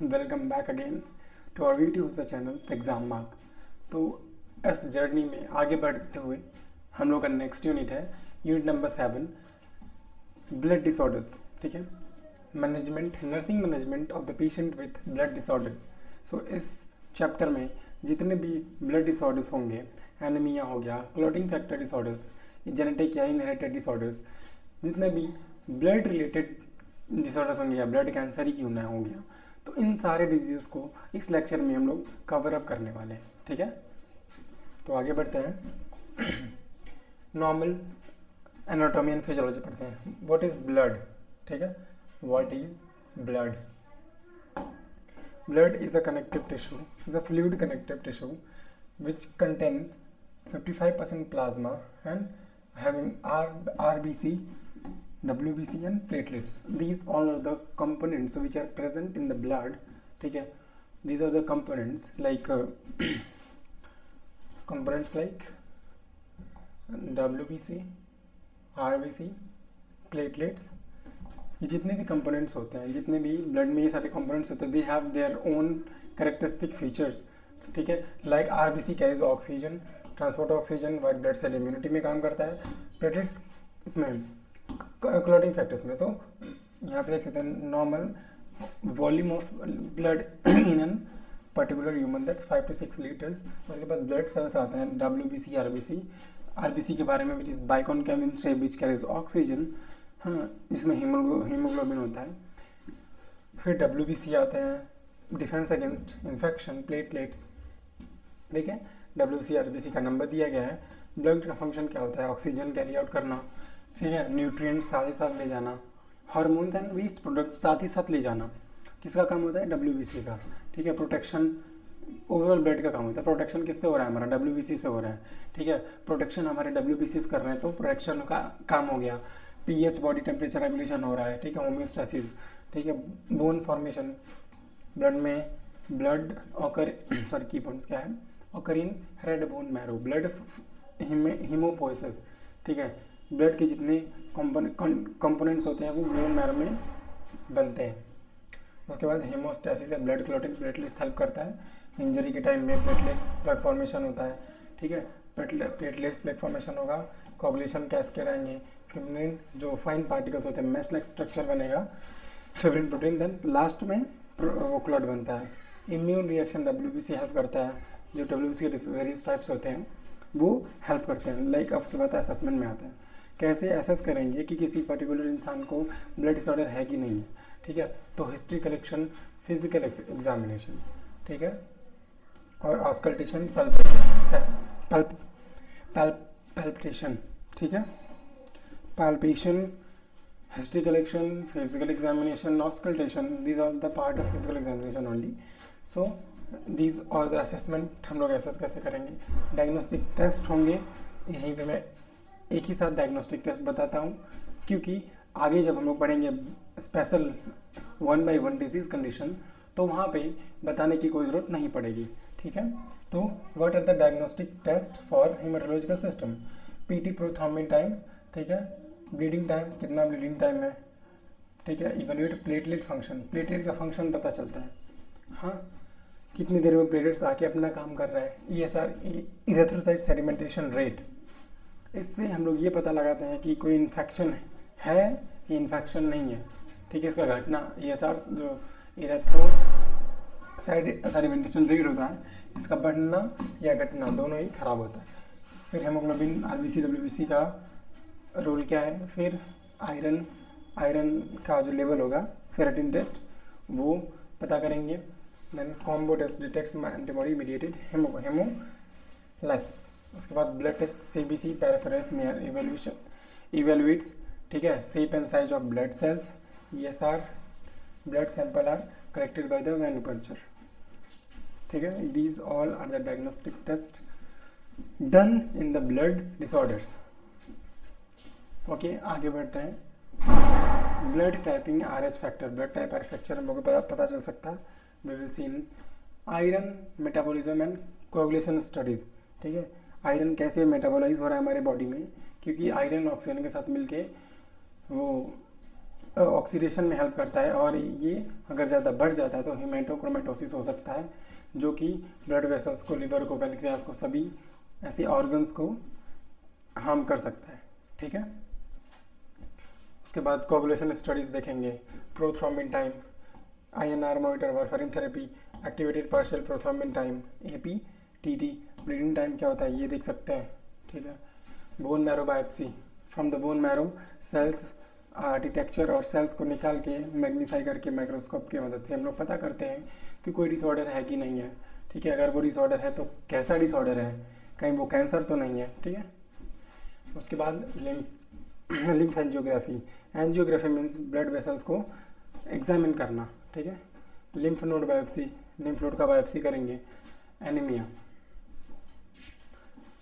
Welcome back again to our YouTube channel exam mark. तो इस journey में आगे बढ़ते हुए हम लोग का नेक्स्ट यूनिट है यूनिट नंबर 7, ब्लड डिसऑर्डर्स। ठीक है, management, nursing management of the patient with blood disorders. So इस चैप्टर में जितने भी ब्लड डिसऑर्डर्स होंगे, एनीमिया हो गया, क्लॉटिंग फैक्टर डिसऑर्डर्स, जेनेटिक या इनहेरिटेड डिसऑर्डर्स, जितने भी ब्लड रिलेटेड डिसऑर्डर्स होंगे या ब्लड कैंसर ही क्यों ना हो गया, तो इन सारे डिजीज़ को इस लेक्चर में हम लोग कवर अप करने वाले हैं। ठीक है, तो आगे बढ़ते हैं। नॉर्मल एनाटॉमी एंड फिजियोलॉजी पढ़ते हैं। What is blood? ठीक है, what is blood? Blood is a connective tissue, is a fluid connective tissue which contains 55% plasma and having RBC, WBC and platelets. These all are the components which are present in the blood. ठीक है, these are the components like WBC, RBC, platelets. ये जितने भी components होते हैं, जितने भी blood में ये सारे कंपोनेंट्स होते हैं, they have their own characteristic features. ठीक है, like RBC carries oxygen, transport oxygen, white blood cell immunity में काम करता है, प्लेटलेट्स इसमें क्लॉटिंग फैक्टर्स में। तो यहाँ पे देख सकते हैं normal volume of blood in an particular human that's 5 to 6 litres. उसके बाद ब्लड सेल्स आते हैं WBC, आरबीसी के बारे में which is biconcave in shape which carries oxygen, हाँ, इसमें हीमोग्लोबिन होता है। फिर WBC आते हैं, डिफेंस अगेंस्ट इन्फेक्शन, प्लेटलेट्स। ठीक है, WBC RBC का नंबर दिया गया है। ब्लड का फंक्शन क्या होता है? ऑक्सीजन कैरी आउट करना, ठीक है, न्यूट्रिएंट्स साथ ही साथ ले जाना, हार्मोन्स एंड वेस्ट प्रोडक्ट साथ ही साथ ले जाना। किसका काम होता है? WBC का। ठीक है, प्रोटेक्शन ओवरऑल ब्लड का काम होता है। प्रोटेक्शन किससे हो रहा है? हमारा WBC से हो रहा है। ठीक है, प्रोटेक्शन हमारे WBC कर रहे हैं, तो प्रोटेक्शन का काम हो गया। पीएच बॉडी टेम्परेचर रेगुलेशन हो रहा है। ठीक है, होम्योस्टैसिस। ठीक है, बोन फॉर्मेशन, ब्लड में ब्लड ऑकर की पॉइंट्स क्या है? Occur in red bone marrow, blood haemopoiesis. ठीक है, ब्लड के जितने कंपोनेंट्स होते हैं वो बोन मैरो में बनते हैं। उसके बाद हेमोस्टैसिस या ब्लड क्लॉटिंग, प्लेटलेट्स हेल्प करता है। इंजरी के टाइम में प्लेटलेट्स ब्लड फॉर्मेशन होता है। ठीक है, प्लेटलेट्स ब्लड फॉर्मेशन होगा, कोगुलेशन कैस्केड आएंगे, फिब्रिन जो फाइन पार्टिकल्स होते हैं, मैश लाइक स्ट्रक्चर बनेगा, फिब्रिन प्रोटीन, देन लास्ट में वो क्लॉट बनता है। इम्यून रिएक्शन WBC हेल्प करता है। जो WBC के वेरियस टाइप्स होते हैं वो हेल्प करते हैं। लाइक अब उसके बाद असेसमेंट में आता है, कैसे एसेस करेंगे कि किसी पर्टिकुलर इंसान को ब्लड डिसऑर्डर है कि नहीं है। ठीक है, तो हिस्ट्री कलेक्शन, फिजिकल एग्जामिनेशन, ठीक है, और ऑस्कल्टेशन, पैल्पिटेशन, ठीक है, palpation, history collection, physical examination, auscultation, these are the part of physical examination only. So these are the assessment। हम लोग assess कैसे करेंगे? diagnostic test होंगे, यहीं पे मैं एक ही साथ diagnostic test बताता हूँ, क्योंकि आगे जब हम लोग पढ़ेंगे स्पेशल 1 by 1 डिजीज कंडीशन, तो वहाँ पे बताने की कोई ज़रूरत नहीं पड़ेगी। ठीक है, तो what are the diagnostic test for hematological system? PT prothrombin time, ठीक है, ब्लीडिंग टाइम, कितना ब्लीडिंग टाइम है, ठीक है, इवेल्युएट प्लेटलेट फंक्शन, प्लेटलेट का फंक्शन पता चलता है, हाँ, कितनी देर में प्लेटलेट्स आके अपना काम कर रहा है। ESR, इरेथ्रोसाइट सेडिमेंटेशन रेट, इससे हम लोग ये पता लगाते हैं कि कोई इन्फेक्शन है या इन्फेक्शन नहीं है। ठीक है, इसका घटना ESR जो इरेथ्रोसाइट सेडिमेंटेशन रेट होता है, इसका बढ़ना या घटना दोनों ही खराब होता है। फिर हेमोग्लोबिन, RBC, WBC का रोल क्या है, फिर आयरन का जो लेवल होगा, फेरेटिन टेस्ट वो पता करेंगे, then Coombs test detects antibody mediated hemolysis. उसके बाद ब्लड टेस्ट CBC पैराफेरस में इवेल्युएट्स, ठीक है, shape and size of blood cells. ESR blood sample are collected by the manufacture. ठीक है, these all are the diagnostic test done in the blood disorders. Okay, आगे बढ़ते हैं। Blood typing RH factor, blood type RH factor हम लोग को पता चल सकता है। We will see in iron metabolism and coagulation studies. ठीक है, आयरन कैसे मेटाबॉलाइज हो रहा है हमारे बॉडी में, क्योंकि आयरन ऑक्सीजन के साथ मिलके वो ऑक्सीडेशन में हेल्प करता है, और ये अगर ज़्यादा बढ़ जाता है तो हेमेटोक्रोमेटोसिस हो सकता है, जो कि ब्लड वेसल्स को, लिवर को, पैनक्रियास को, सभी ऐसे ऑर्गन्स को हार्म कर सकता है। ठीक है, उसके बाद कोगुलेशन स्टडीज़ देखेंगे, prothrombin time, INR monitor, warfarin therapy, activated partial prothrombin time, APTT, bleeding time क्या होता है ये देख सकते हैं। ठीक है, bone marrow biopsy, from the bone marrow cells architecture, और सेल्स को निकाल के मैग्नीफाई करके माइक्रोस्कोप की मदद से हम लोग पता करते हैं कि कोई डिसऑर्डर है कि नहीं है। ठीक है, अगर वो डिसऑर्डर है तो कैसा डिसऑर्डर है, कहीं वो कैंसर तो नहीं है। ठीक है, उसके बाद lymph angiography, angiography means blood vessels को एग्जामिन करना। ठीक है, lymph node biopsy, lymph node का बायोप्सी करेंगे। एनीमिया,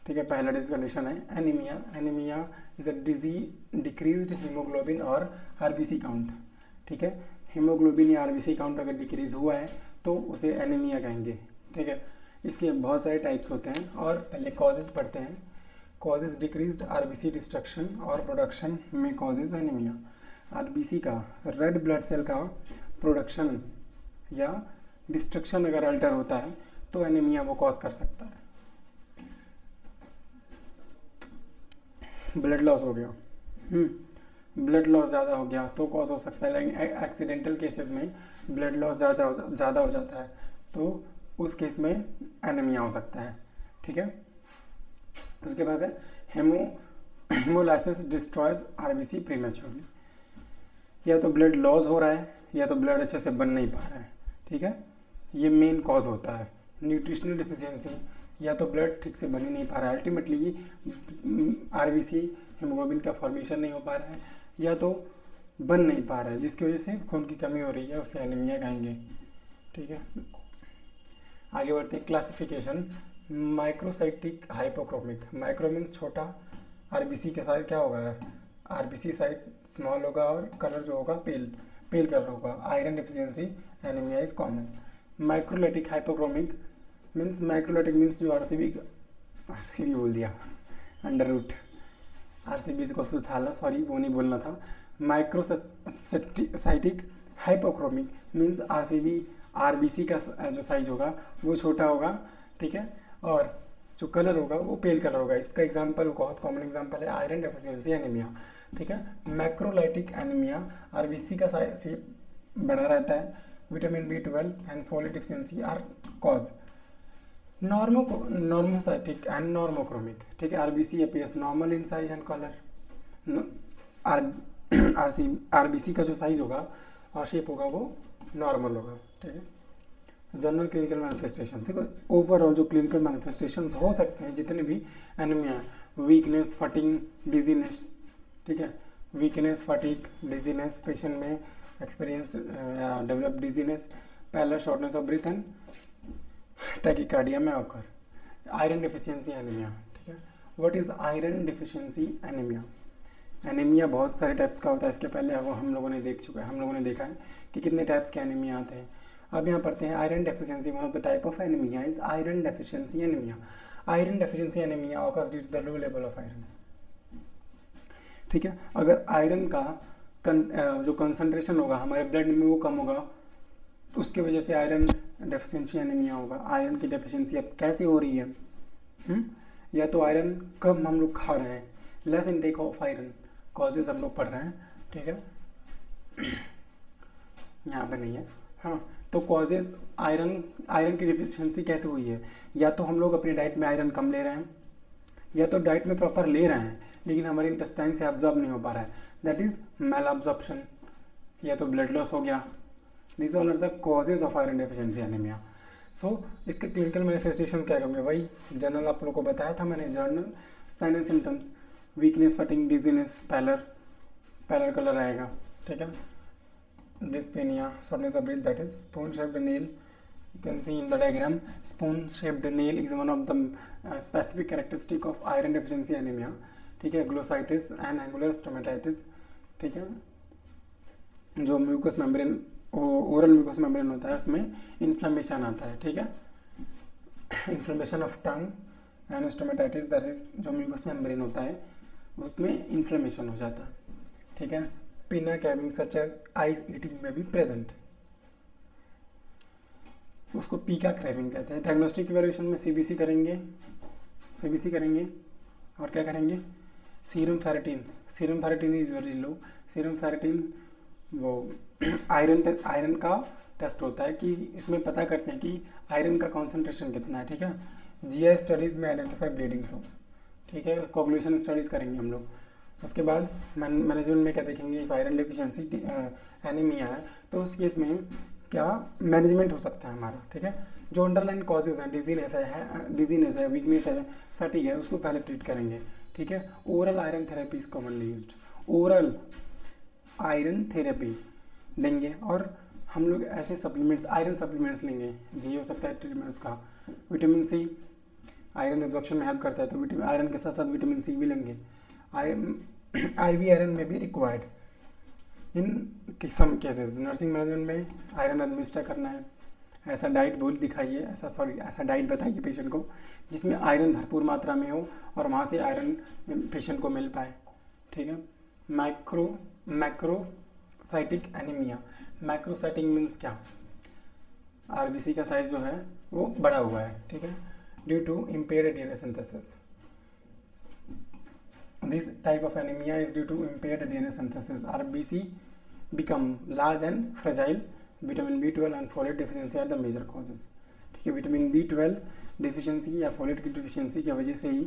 ठीक है, पहला कंडीशन है anaemia. Anaemia is a decreased haemoglobin और RBC काउंट। ठीक है, हीमोग्लोबिन या RBC काउंट अगर डिक्रीज हुआ है तो उसे एनीमिया कहेंगे। ठीक है, इसके बहुत सारे टाइप्स होते हैं, और पहले कॉजेज पढ़ते हैं। कॉजेज डिक्रीज्ड RBC डिस्ट्रक्शन और प्रोडक्शन में कॉजेज एनीमिया। RBC का, रेड ब्लड सेल का प्रोडक्शन या डिस्ट्रक्शन अगर अल्टर होता है तो एनीमिया वो कॉज कर सकता है। ब्लड लॉस हो गया, ब्लड लॉस ज़्यादा हो गया तो कॉज हो सकता है, लेकिन एक्सीडेंटल केसेस में ब्लड लॉस ज़्यादा हो जाता है तो उस केस में एनीमिया हो सकता है। ठीक है, उसके बाद है हेमोलाइसिस डिस्ट्रॉयज RBC प्रीमेच्योरली, या तो ब्लड लॉस हो रहा है या तो ब्लड अच्छे से बन नहीं पा रहा है। ठीक है, ये मेन कॉज होता है। न्यूट्रिशनल डिफिशियंसी, या तो ब्लड ठीक से बन ही नहीं पा रहा है, अल्टीमेटली ये RBC हीमोग्लोबिन का फॉर्मेशन नहीं हो पा रहा है, या तो बन नहीं पा रहा है जिसकी वजह से खून की कमी हो रही है, उसे एनीमिया कहेंगे। ठीक है, आगे बढ़ते हैं। Classification, microcytic hypochromic, micro means छोटा, RBC का साइज क्या होगा, RBC साइज स्मॉल होगा और कलर जो होगा पेल कलर होगा। Iron deficiency anaemia is common. Microcytic hypochromic means, microcytic means जो RCB बोल दिया, अंडर रूट RCB को सुथाला, सॉरी वो नहीं बोलना था। माइक्रोसाइटिक हाइपोक्रोमिक मीन्स RBC का जो साइज होगा वो छोटा होगा। ठीक है, और जो कलर होगा वो पेल कलर होगा। इसका एग्जांपल, बहुत कॉमन एग्जांपल है आयरन डेफिशिएंसी एनीमिया। ठीक है, मैक्रोलाइटिक एनीमिया, RBC का साइज बड़ा रहता है, vitamin B12 and folate deficiency are cause. Normocytic and normochromic, ठीक है, RBC appears normal in size and colour. RBC का जो साइज होगा और शेप होगा वो नॉर्मल होगा। ठीक है, जनरल क्लिनिकल मैनिफेस्टेशन, देखो ओवरऑल जो क्लिनिकल मैनिफेस्टेशंस हो सकते हैं जितने भी एनीमिया, वीकनेस, फटिंग, डिजीनेस। ठीक है, वीकनेस, फटिग, डिजीनेस, पेशेंट में एक्सपीरियंस या develop dizziness, pallor, shortness of breath and tachycardia में ऑकर। Iron deficiency anaemia. ठीक है, what is iron deficiency anaemia? Anaemia बहुत सारे टाइप्स का होता है, इसके पहले वो हम लोगों ने देखा है कि कितने टाइप्स के एनीमिया आते हैं। अब यहाँ पढ़ते हैं iron deficiency. One of the type of anaemia is iron deficiency anaemia. Iron deficiency anaemia occurs due to the low level of iron. ठीक है, अगर आयरन का जो कंसंट्रेशन होगा हमारे ब्लड में वो कम होगा तो उसकी वजह से आयरन डेफिशिएंसी एनीमिया होगा। आयरन की डेफिशिएंसी अब कैसे हो रही है? या तो आयरन कम हम लोग खा रहे हैं, less intake of iron, causes हम लोग पढ़ रहे हैं। ठीक है, यहाँ पे नहीं है। हाँ, तो कॉजेज आयरन की डिफिशिएंसी कैसे हुई है? या तो हम लोग अपनी डाइट में आयरन कम ले रहे हैं, या तो डाइट में प्रॉपर ले रहे हैं लेकिन हमारे इंटेस्टाइन से एब्जॉर्ब नहीं हो पा रहा है, दैट इज मेल एब्जॉर्प्शन। या तो ब्लड लॉस हो गया। This all are the causes of iron deficiency anaemia. So इसके क्लिनिकल मैनिफेस्टेशन क्या होंगे? वही जनरल आप लोगों को बताया था मैंने, general sign and symptoms, weakness, fatigue, dizziness, pallor colour आएगा। ठीक है, dyspnea, shortness of breath, that is spoon shaped nail. You can see in the diagram, spoon shaped nail is one of the specific characteristic of iron deficiency anemia. ठीक है, glossitis and angular stomatitis। ठीक है, जो mucus membrane, oral mucus membrane होता है उसमें inflammation आता है। ठीक है, inflammation of tongue and stomatitis, that is जो म्यूकस मेम्ब्रेन होता है उसमें इन्फ्लेमेशन हो जाता है। ठीक है, pinna craving such as ice eating may be present. उसको पी का क्रेविंग कहते हैं. डायग्नोस्टिक इवैल्यूएशन में सीबीसी करेंगे और क्या करेंगे, serum ferritin is very low. Serum ferritin वो आयरन का टेस्ट होता है कि इसमें पता करते हैं कि आयरन का कॉन्सेंट्रेशन कितना है. ठीक है. जीआई स्टडीज़ में आइडेंटिफाई ब्लीडिंग सोर्स. ठीक है. कोगुलेशन स्टडीज़ करेंगे हम लोग. उसके बाद मैनेजमेंट में क्या देखेंगे, आयरन डेफिशिएंसी एनीमिया है तो उस केस में क्या मैनेजमेंट हो सकता है हमारा. ठीक है. जो अंडरलाइन कॉजेज हैं, डिजीनेस है, वीकनेस है, फैटिग है, उसको पहले ट्रीट करेंगे. ठीक है. Oral iron therapy is commonly used. Oral iron therapy देंगे और हम लोग ऐसे सप्लीमेंट्स, आयरन सप्लीमेंट्स लेंगे. यही हो सकता है ट्रीटमेंट उसका. विटामिन सी आयरन एब्जॉर्प्शन में हेल्प करता है तो आयरन के साथ साथ विटामिन सी भी लेंगे. IV आयरन में भी required in some cases. Nursing management में आयरन एडमिनिस्टर करना है. ऐसा डाइट ऐसा डाइट बताइए पेशेंट को जिसमें आयरन भरपूर मात्रा में हो और वहाँ से आयरन पेशेंट को मिल पाए. ठीक है. Macrocytic anaemia. मैक्रोसाइटिक मीन्स क्या, आरबीसी का साइज जो है वो बढ़ा हुआ है. ठीक है. Due to impaired DNA synthesis. This type of anemia is due to impaired DNA synthesis. RBC become large and fragile. Vitamin B12 and folate deficiency are the major causes. ठीक है. विटामिन B12 डिफिशियंसी या folate की deficiency की वजह से ही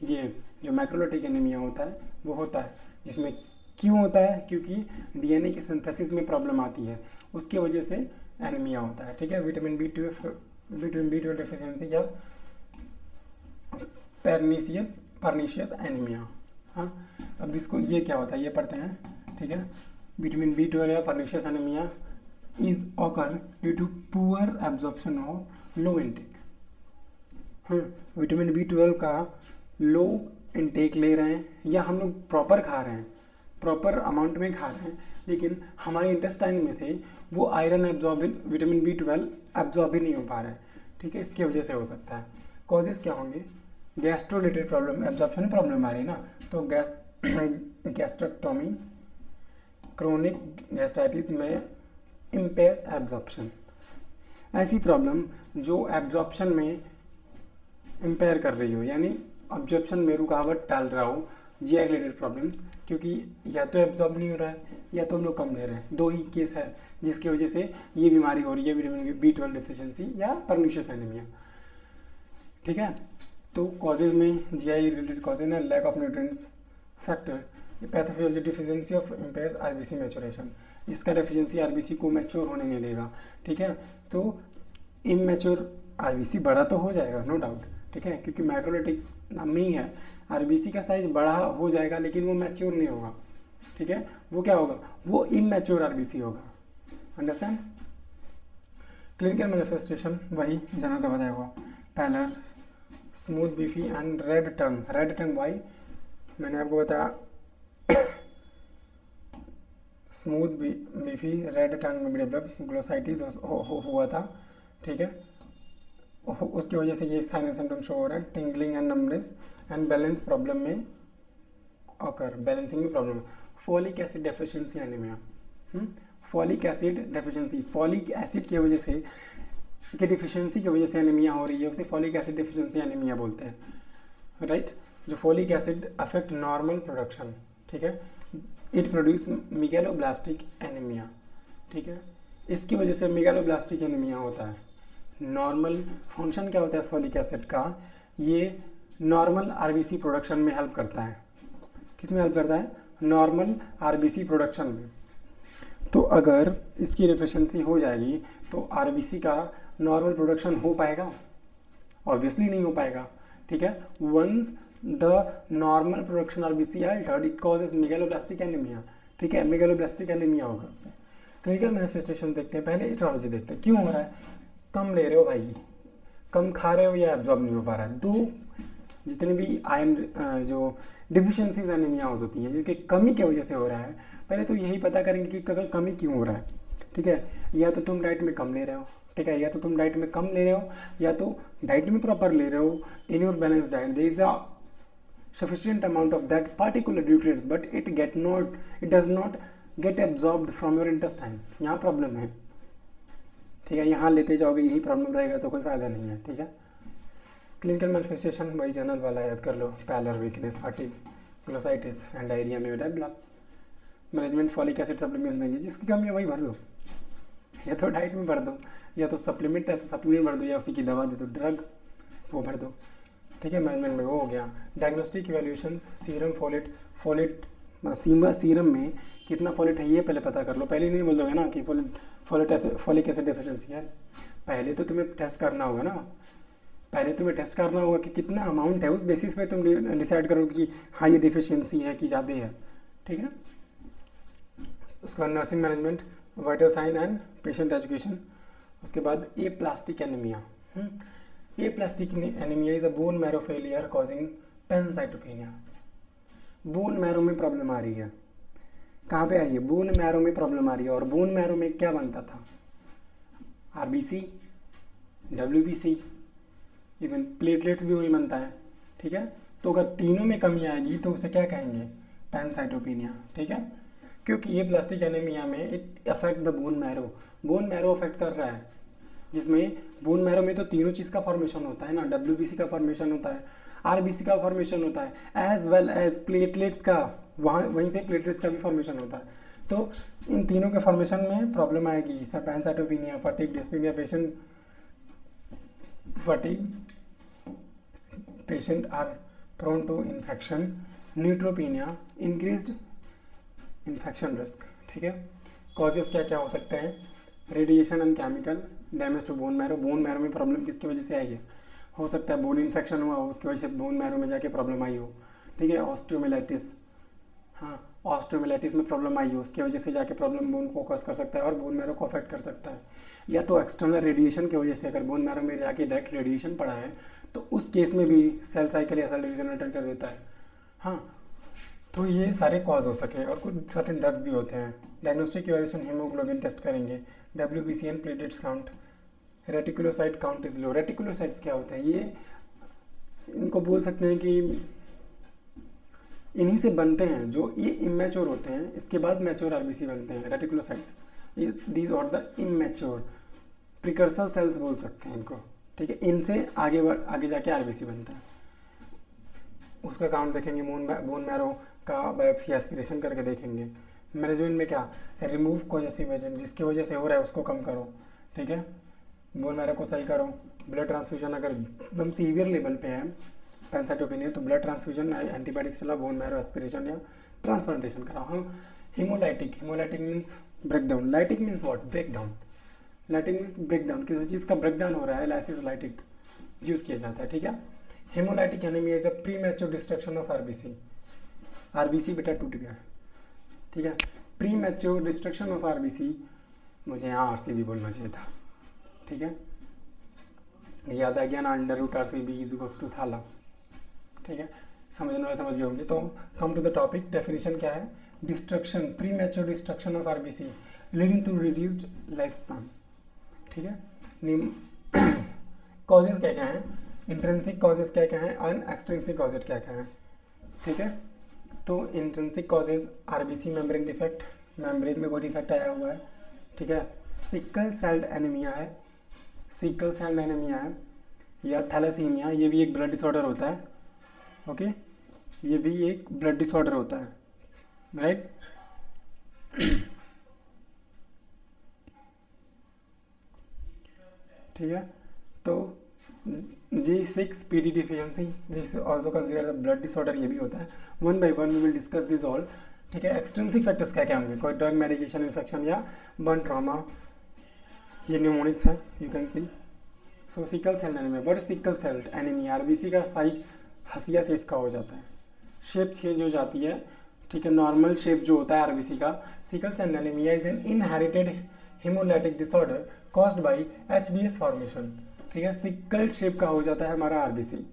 ये जो मैक्रोलाइटिक anaemia होता है वो होता है. जिसमें क्यों होता है, क्योंकि डीएनए की सिंथेसिस में प्रॉब्लम आती है, उसकी वजह से एनीमिया होता है. ठीक है. विटामिन B12 डिफिशियंसी या पर्नीशियस एनीमिया. हाँ. अब इसको ये क्या होता है ये पढ़ते हैं. ठीक है. विटामिन B12 या pernicious anaemia is occur due to poor absorption of low intake. Vitamin B12 का लो इनटेक ले रहे हैं या हम लोग प्रॉपर खा रहे हैं, प्रॉपर अमाउंट में खा रहे हैं, लेकिन हमारे इंटेस्टाइन में से वो आयरन विटामिन B12 एब्जॉर्ब ही नहीं हो पा रहा है. ठीक है. इसकी वजह से हो सकता है. कॉजेज क्या होंगे, गैस्ट्रोलेटेड प्रॉब्लम, एब्जॉर्प्शन में प्रॉब्लम आ रही है ना, तो गैस्ट्रेक्टोमी, क्रोनिक गैस्ट्राइटिस में इम्पेयर्स एब्जॉर्प्शन. ऐसी प्रॉब्लम जो एब्जॉर्प्शन में इम्पेयर कर रही हो, यानी एब्जॉर्प्शन में रुकावट डाल रहा हो. जीआई रिलेटेड प्रॉब्लम्स, क्योंकि या तो एब्जॉर्ब नहीं हो रहा है या तो हम लोग कम ले रहे हैं. दो ही केस है जिसकी वजह से ये बीमारी हो रही है, विटामिन B12 डिफिशियंसी या पर्नीशियस एनीमिया. ठीक है. तो कॉजेज में जीआई रिलेटेड कॉजेज है lack of nutrients factor, pathophysiology deficiency of impairs RBC maturation. इसका डेफिशिएंसी आरबीसी को मैच्योर होने नहीं देगा. ठीक है. तो इमैच्योर आरबीसी बड़ा तो हो जाएगा, नो डाउट. ठीक है. क्योंकि मैक्रोलाइटिक नाम में ही है, आरबीसी का साइज बड़ा हो जाएगा लेकिन वो मैच्योर नहीं होगा. ठीक है. वो क्या होगा, वो इमैच्योर आरबीसी होगा. अंडरस्टैंड. क्लिनिकल मैनिफेस्टेशन वही जना का बताया हुआ. Pallor, smooth beefy and red tongue. Red tongue why, मैंने आपको बताया स्मूथ बीफी रेड टंग में डेवलप ग्लोसाइटिस हुआ था. ठीक है. उसकी वजह से ये साइन एंड सिम्टम शो हो रहा है. Tingling and numbness and balance problem में ऑकर, बैलेंसिंग में problem. Folic acid deficiency anaemia. Folic acid deficiency, folic acid की वजह से की डिफिशियंसी की वजह से एनीमिया हो रही है, उसे फॉलिक एसिड डेफिशिएंसी एनीमिया बोलते हैं. राइट. जो folic acid affect normal production. ठीक है. It produce megaloblastic anaemia. ठीक है. इसकी वजह से मेगालोब्लास्टिक एनीमिया होता है. नॉर्मल फंक्शन क्या होता है फॉलिक एसिड का, ये नॉर्मल आरबीसी प्रोडक्शन में हेल्प करता है. किस में हेल्प करता है, नॉर्मल आरबीसी प्रोडक्शन में. तो अगर इसकी डेफिशिएंसी हो जाएगी तो आरबीसी का नॉर्मल प्रोडक्शन हो पाएगा, ऑब्वियसली नहीं हो पाएगा. ठीक है. Once the normal production RBC altered it causes megaloblastic anaemia. ठीक है. मेगालोब्लास्टिक एनीमिया होगा उससे. क्लिनिकल मैनिफेस्टेशन देखते हैं, पहले इटियोलॉजी देखते हैं. क्यों हो रहा है, कम ले रहे हो भाई, कम खा रहे हो या एब्जॉर्ब नहीं हो पा रहा है. दो जितने भी आयरन जो डिफिशियंसीज एनीमिया होती हैं जिसकी कमी की वजह से हो रहा है, पहले तो यही पता करेंगे कि कमी क्यों हो रहा है. ठीक है. या तो तुम डाइट में कम ले रहे हो. ठीक है. या तो तुम डाइट में कम ले रहे हो या तो डाइट में प्रॉपर ले रहे हो. In your balance diet there is a sufficient amount of that particular nutrients but it does not get absorbed from your intestine, यहाँ प्रॉब्लम है, ठीक है। यहाँ लेते जाओगे यही प्रॉब्लम रहेगा तो कोई फायदा नहीं है, ठीक है। क्लिनिकल मैनिफेस्टेशन वही जनरल वाला याद कर लो, pallor, weakness, fatigue, glossitis and diarrhoea में बेटा ब्लॉक। मैनेजमेंट फॉलिक एसिड सप्लीमेंट्स देंगे, जिसकी कमी है वही भर दो, या तो डाइट में भर दो, या तो सप्लीमेंट है तो सप्लीमेंट भर दो, या उसी की दवा दे दो, ड्रग वो भर दो, ठीक है। मैनेजमेंट में वो हो गया। Diagnostic evaluations, serum folate serum में कितना फोलेट है ये पहले पता कर लो। पहले नहीं बोलोगे ना कि फॉलिक एसिड डेफिशिएंसी है, पहले तो तुम्हें टेस्ट करना होगा ना, पहले तुम्हें टेस्ट करना होगा कि कितना अमाउंट है, उस बेसिस पे तुम डिसाइड करोगे कि हाँ ये डिफिशियंसी है कि ज़्यादा है, ठीक है। उसके बाद nursing management, vital sign and patient education. उसके बाद aplastic anaemia. Aplastic anaemia is a bone marrow failure causing pancytopenia. Bone marrow में प्रॉब्लम आ रही है, कहाँ पे आ रही है? बोन मैरो में प्रॉब्लम आ रही है। और बोन मैरो में क्या बनता था? आरबीसी, डब्ल्यूबीसी, इवन प्लेटलेट्स भी वही बनता है, ठीक है। तो अगर तीनों में कमी आएगी तो उसे क्या कहेंगे? पैनसाइटोपेनिया, ठीक है। क्योंकि ये प्लास्टिक एनीमिया में it affect the bone marrow affect कर रहा है, जिसमें बोन मैरो में तो तीनों चीज़ का फॉर्मेशन होता है ना, डब्ल्यूबीसी का फॉर्मेशन होता है, आरबीसी का फॉर्मेशन होता है, एज वेल एज प्लेटलेट्स का, वहीं से प्लेटलेट्स का भी फॉर्मेशन होता है। तो इन तीनों के फॉर्मेशन में प्रॉब्लम आएगी, pancytopenia, fatigue, dyspnoea, patient are prone to infection, neutropenia, increased infection risk, ठीक है। कॉजेस क्या क्या हो सकते हैं? Radiation and chemical damage to bone marrow में प्रॉब्लम किसकी वजह से आई है? हो सकता है बोन इन्फेक्शन हुआ हो, उसकी वजह से बोन मैरो में जाके प्रॉब्लम आई हो, ठीक है। ऑस्टियोमिलाइटिस, हाँ ऑस्टियोमिलाइटिस में प्रॉब्लम आई हो, उसकी वजह से जाके प्रॉब्लम बोन को कॉज कर सकता है और बोन मैरो को अफेक्ट कर सकता है। या तो एक्सटर्नल रेडिएशन की वजह से अगर बोन मैरो में जाके डायरेक्ट रेडिएशन पड़ा है तो उस केस में भी सेल साइकिल या सेल डिवीजन अटेंड कर देता है, हाँ। तो ये सारे कॉज हो सके। और कुछ सर्टेन ड्रग्स भी होते हैं। डायग्नोस्टिक इवैल्यूएशन, हीमोग्लोबिन टेस्ट करेंगे, WBC and platelets count, reticulocyte count is low. Reticulocytes क्या होता है? ये इनको बोल सकते हैं कि इन्हीं से बनते हैं, जो ये इमेच्योर होते हैं, इसके बाद मैच्योर आरबीसी बनते हैं reticulocytes. These are the immature precursor cells बोल सकते हैं इनको, ठीक है। इनसे आगे जाके आरबीसी बनता है। उसका काउंट देखेंगे, बोन मैरो का बायोप्सी एस्पिरेशन करके देखेंगे। मैनेजमेंट में क्या? रिमूव कॉजेसिव एजेंट, जिसकी वजह से हो रहा है उसको कम करो, ठीक है। बोन मैरो को सही करो। ब्लड ट्रांसफ्यूजन अगर एकदम सीवियर लेवल पे है पैनसाइटोपेनिया तो ब्लड ट्रांसफ्यूजन, एंटीबायोटिक्स चला, बोन मैरो एस्पिरेशन या ट्रांसप्लांटेशन कराओ। हम haemolytic means breakdown. Lytic means what? Breakdown. Lytic means breakdown, किसी चीज़ का ब्रेकडाउन हो रहा है, लाइसिस लाइटिक यूज़ किया जाता है, ठीक है। Haemolytic anaemia is a premature destruction of RBC बेटा टूट गया, ठीक है। प्रीमैच्योर डिस्ट्रक्शन ऑफ आरबीसी, मुझे यहाँ आरसीबी बोलना चाहिए था, ठीक है। याद आ गया ना, √RCB इज इक्वल्स टू थाला, ठीक है। समझने वाले समझ गए होंगे। तो come to the topic, definition क्या है? Destruction, premature destruction of RBC leading to reduced life span, ठीक है। कॉजेज क्या क्या हैं? इंट्रिंसिक कॉजेज क्या क्या हैं और एक्सट्रिंसिक कॉजेज क्या क्या हैं, ठीक है। तो intrinsic causes, RBC membrane defect, membrane में कोई डिफेक्ट आया हुआ है, ठीक है। सिकल सेल्ड एनीमिया है, या थैलेसीमिया, ये भी एक ब्लड डिसऑर्डर होता है, ओके। ये भी एक ब्लड डिसऑर्डर होता है, राइट। ठीक है। तो G6PD deficiency, this is also considered a blood disorder, ये भी होता है। One by one we will discuss this all, ठीक है। एक्सट्रिंसिक फैक्टर्स क्या क्या होंगे? कोई ड्रग, मेडिकेशन, इन्फेक्शन या बर्न ट्रॉमा, ये न्यूमोनिक्स है, you can see. So sickle cell anaemia, what is sickle cell anaemia? RBC का साइज हसिया शेप का हो जाता है, शेप चेंज हो जाती है, ठीक है। नॉर्मल शेप जो होता है आरबीसी का। Sickle cell anaemia is an inherited haemolytic disorder caused by HbS formation, ठीक है। सिकल शेप का हो जाता है हमारा आरबीसी,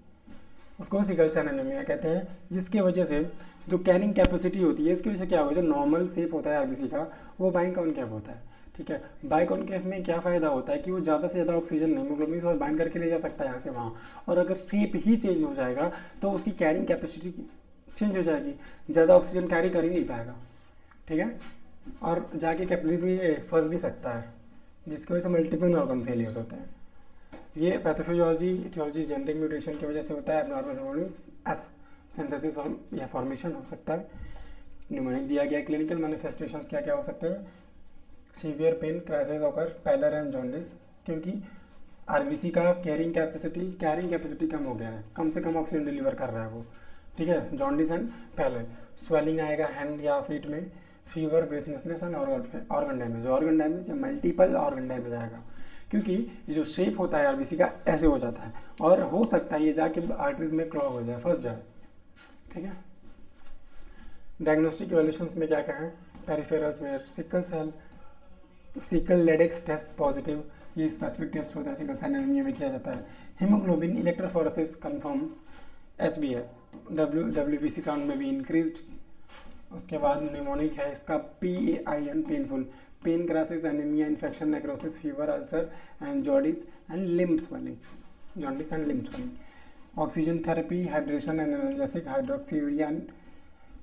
उसको सिकल सेल एनीमिया कहते हैं, जिसकी वजह से जो कैरिंग कैपेसिटी होती है, इसकी वजह से क्या होगा, जो नॉर्मल शेप होता है आरबीसी का वो बाइकॉन्केव होता है, ठीक है। बाइकॉन्केव में क्या फ़ायदा होता है कि वो ज़्यादा से ज़्यादा ऑक्सीजन हीमोग्लोबिन के साथ बाइंड करके ले जा सकता है यहाँ से वहाँ, और अगर शेप ही चेंज हो जाएगा तो उसकी कैरिंग कैपेसिटी चेंज हो जाएगी, ज़्यादा ऑक्सीजन कैरी कर ही नहीं पाएगा, ठीक है। और जाके कैपिलरीज में फंस भी सकता है, जिसकी वजह से मल्टीपल ऑर्गन फेलियर्स होते हैं। ये पैथोफिजियोलॉजी इटियोलॉजी जेनेटिक म्यूटेशन की वजह से होता है। एबनॉर्मल एस सिंथेसिस या फॉर्मेशन हो सकता है। न्यूमोनिक दिया गया। क्लिनिकल मैनिफेस्टेशंस क्या क्या हो सकते हैं? Severe pain, crisis occur, pallor and jaundice, क्योंकि आरबीसी का कैरिंग कैपेसिटी कम हो गया है, कम से कम ऑक्सीजन डिलीवर कर रहा है वो, ठीक है। Jaundice and pallor. स्वेलिंग आएगा हैंड या फीट में। Fever, breathlessness and organ damage या मल्टीपल ऑर्गन डैमेज आएगा, क्योंकि ये जो शेप होता है आरबीसी का ऐसे हो जाता है, और हो सकता है ये जाके आर्टरीज में क्लॉग हो जाए, फंस जाए, ठीक है। डायग्नोस्टिक इवैल्यूएशंस में क्या क्या है? पेरिफेरल्स में सिकल लेडेक्स टेस्ट पॉजिटिव, ये स्पेसिफिक टेस्ट होता है, सिकल सेल एनीमिया में किया जाता है। Haemoglobin electrophoresis confirms HbS, WBC count में भी इंक्रीज्ड। उसके बाद निमोनिक है, इसका PAIN painful, pain, crisis, anaemia, infection, necrosis, fever, ulcer and jaundice and limb swelling. Oxygen therapy, hydration and analgesic, hydroxyurea and